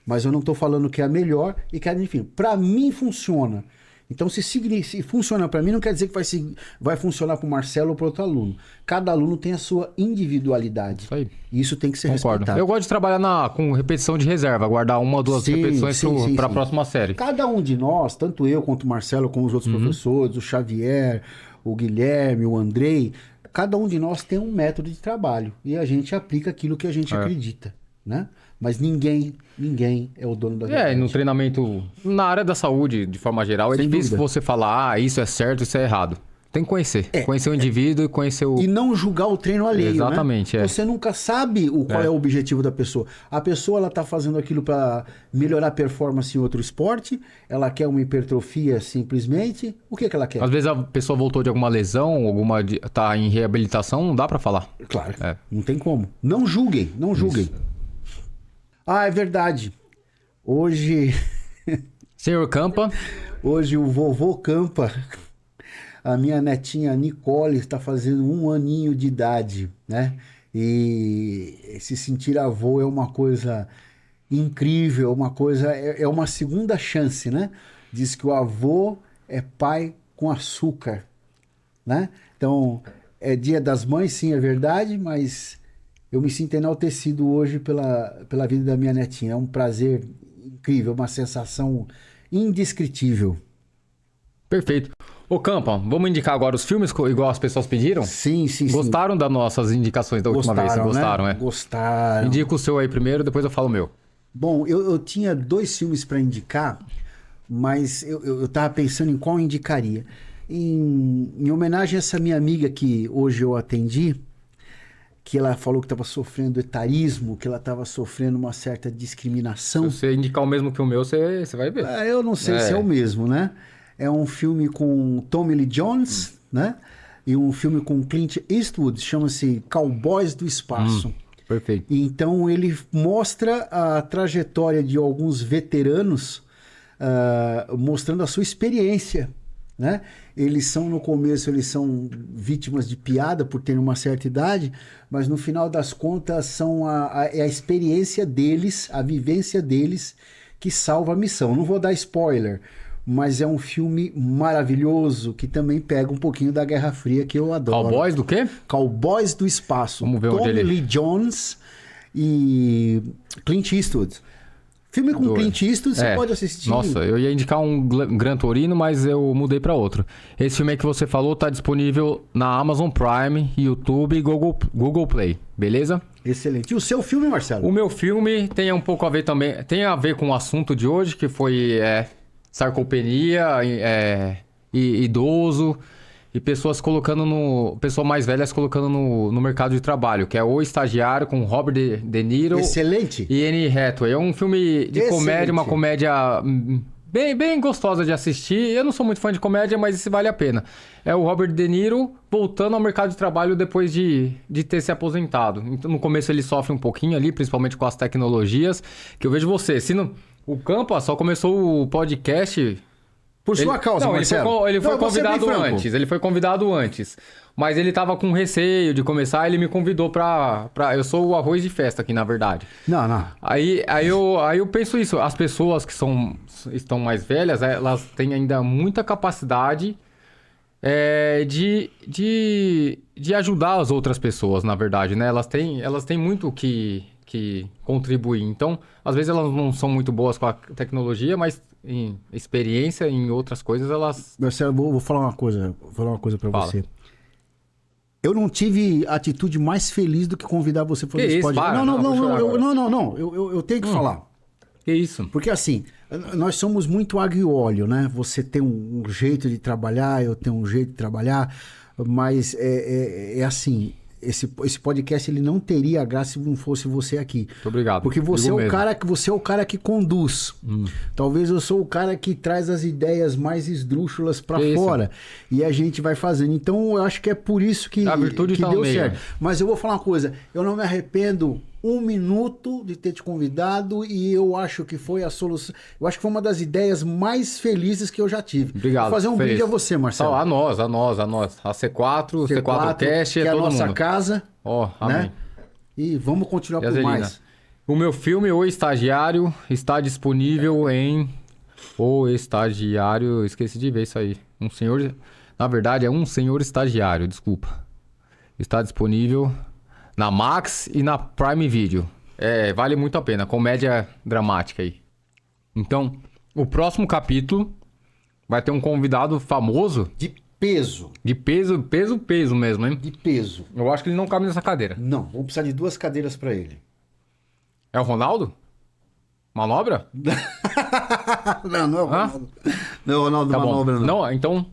mas eu não estou falando que é a melhor e que, enfim, para mim funciona. Então, se funciona para mim, não quer dizer que vai funcionar para o Marcelo ou para outro aluno. Cada aluno tem a sua individualidade. Isso aí. E isso tem que ser Concordo. respeitado. Eu gosto de trabalhar com repetição de reserva, guardar uma ou duas repetições para a próxima série. Cada um de nós, tanto eu quanto o Marcelo, como os outros professores, o Xavier, o Guilherme, o Andrei, cada um de nós tem um método de trabalho. E a gente aplica aquilo que a gente acredita, né? Mas ninguém é o dono da verdade. No treinamento, na área da saúde, de forma geral, é Sem difícil dúvida. você falar, isso é certo, isso é errado. Tem que conhecer. Conhecer o indivíduo e conhecer o... E não julgar o treino alheio, Exatamente, né? Você nunca sabe qual é o objetivo da pessoa. A pessoa, ela tá fazendo aquilo para melhorar a performance em outro esporte, ela quer uma hipertrofia simplesmente. O que ela quer? Às vezes a pessoa voltou de alguma lesão, tá em reabilitação, não dá pra falar. Claro, não tem como. Não julguem, não julguem. Ah, é verdade. Hoje... Senhor Campa, Hoje o vovô Campa, a minha netinha Nicole, está fazendo 1 aninho de idade, né? E se sentir avô é uma coisa incrível, é uma segunda chance, né? Diz que o avô é pai com açúcar, né? Então, é Dia das Mães, sim, é verdade, mas eu me sinto enaltecido hoje pela vida da minha netinha. É um prazer incrível, uma sensação indescritível. perfeito. Ô Campa, vamos indicar agora os filmes, igual as pessoas pediram? Sim. Gostaram das nossas indicações da última vez? Gostaram, né? é? Gostaram. Indica o seu aí primeiro, depois eu falo o meu. Bom, eu tinha 2 filmes para indicar, mas eu tava pensando em qual eu indicaria. Em homenagem a essa minha amiga que hoje eu atendi, que ela falou que estava sofrendo etarismo, que ela estava sofrendo uma certa discriminação. Se você indicar o mesmo que o meu, você vai ver. Eu não sei se é o mesmo, né? É um filme com Tommy Lee Jones, né? E um filme com Clint Eastwood, chama-se Cowboys do Espaço. Perfeito. Então ele mostra a trajetória de alguns veteranos, mostrando a sua experiência, né? No começo eles são vítimas de piada por terem uma certa idade, mas no final das contas é a experiência deles, a vivência deles que salva a missão. Não vou dar spoiler, mas é um filme maravilhoso que também pega um pouquinho da Guerra Fria, que eu adoro. Cowboys do quê? Cowboys do Espaço. Vamos ver onde Tommy ele... Lee Jones e Clint Eastwood. Filme com Clint Eastwood, você pode assistir. Nossa, eu ia indicar um Gran Torino, mas eu mudei pra outro. Esse filme aí que você falou tá disponível na Amazon Prime, YouTube e Google Play, beleza? Excelente. E o seu filme, Marcelo? O meu filme tem um pouco a ver também, tem a ver com o assunto de hoje, que foi sarcopenia, idoso e pessoas mais velhas colocando no mercado de trabalho, que é O Estagiário com Robert De Niro. Excelente. E Anne Hathaway. É um filme de comédia, uma comédia bem gostosa de assistir. Eu não sou muito fã de comédia, mas esse vale a pena. É o Robert De Niro voltando ao mercado de trabalho depois de ter se aposentado. Então, no começo ele sofre um pouquinho ali, principalmente com as tecnologias, que eu vejo você. O Campo só começou o podcast... Por sua causa, Marcelo. Ele foi convidado antes. Ele foi convidado antes. Mas ele tava com receio de começar, ele me convidou pra... Eu sou o arroz de festa aqui, na verdade. Não. Aí eu penso isso. As pessoas que estão mais velhas, elas têm ainda muita capacidade de ajudar as outras pessoas, na verdade, né? Elas têm muito que contribuir. Então, às vezes elas não são muito boas com a tecnologia, mas em experiência, em outras coisas, elas... Marcelo, vou falar uma coisa para você. Eu não tive atitude mais feliz do que convidar você para fazer esse podcast. Não. Eu tenho que falar. Que isso? Porque assim, nós somos muito água e óleo, né? Você tem um jeito de trabalhar, eu tenho um jeito de trabalhar, mas é assim... Esse podcast ele não teria graça se não fosse você aqui. Muito obrigado. Porque você é o cara que conduz. Talvez eu sou o cara que traz as ideias mais esdrúxulas para fora. E a gente vai fazendo. Então eu acho que é por isso que deu certo. Mas eu vou falar uma coisa. Eu não me arrependo 1 minuto de ter te convidado e eu acho que foi a solução. Eu acho que foi uma das ideias mais felizes que eu já tive. Obrigado. Vou fazer um brinde a você, Marcelo. A nós. A C4 Cast, que é a todo nossa mundo. casa. Amém. Né? E vamos continuar e por mais. O meu filme, O Estagiário, está disponível em O estagiário, eu esqueci de ver isso aí. Um senhor, na verdade é um senhor estagiário, desculpa. Está disponível na Max e na Prime Video. Vale muito a pena, comédia dramática aí. Então, o próximo capítulo vai ter um convidado famoso. De peso. De peso mesmo, hein? De peso. Eu acho que ele não cabe nessa cadeira. Não, vamos precisar de 2 cadeiras para ele. É o Ronaldo? Manobra? Não é o Ronaldo. Não é o Ronaldo Tá bom. Manobra, não. Não, então...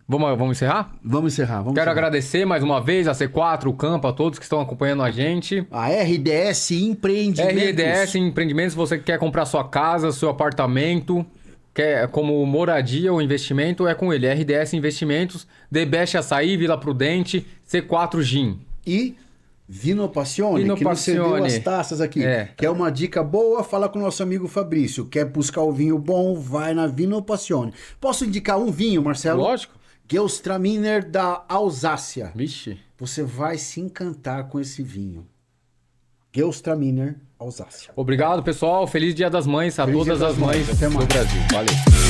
Vamos encerrar? Vamos encerrar. Quero agradecer mais uma vez a C4, o Campo, a todos que estão acompanhando a gente. A RDS Empreendimentos. RDS Empreendimentos, você que quer comprar sua casa, seu apartamento, quer como moradia ou investimento, é com ele. RDS Investimentos, The Best Açaí, Vila Prudente, C4 Gin. E Vino Passione, Vino que nos cedeu Passione. as taças aqui. É. Que é uma dica boa, fala com o nosso amigo Fabrício. Quer buscar o vinho bom, vai na Vino Passione. Posso indicar um vinho, Marcelo? Lógico. Gewürztraminer da Alsácia. Vixe. Você vai se encantar com esse vinho. Gewürztraminer Alsácia. Obrigado, pessoal. Feliz Dia das Mães a Feliz todas Dia as das Mães. mães Até do mais. Brasil. Valeu.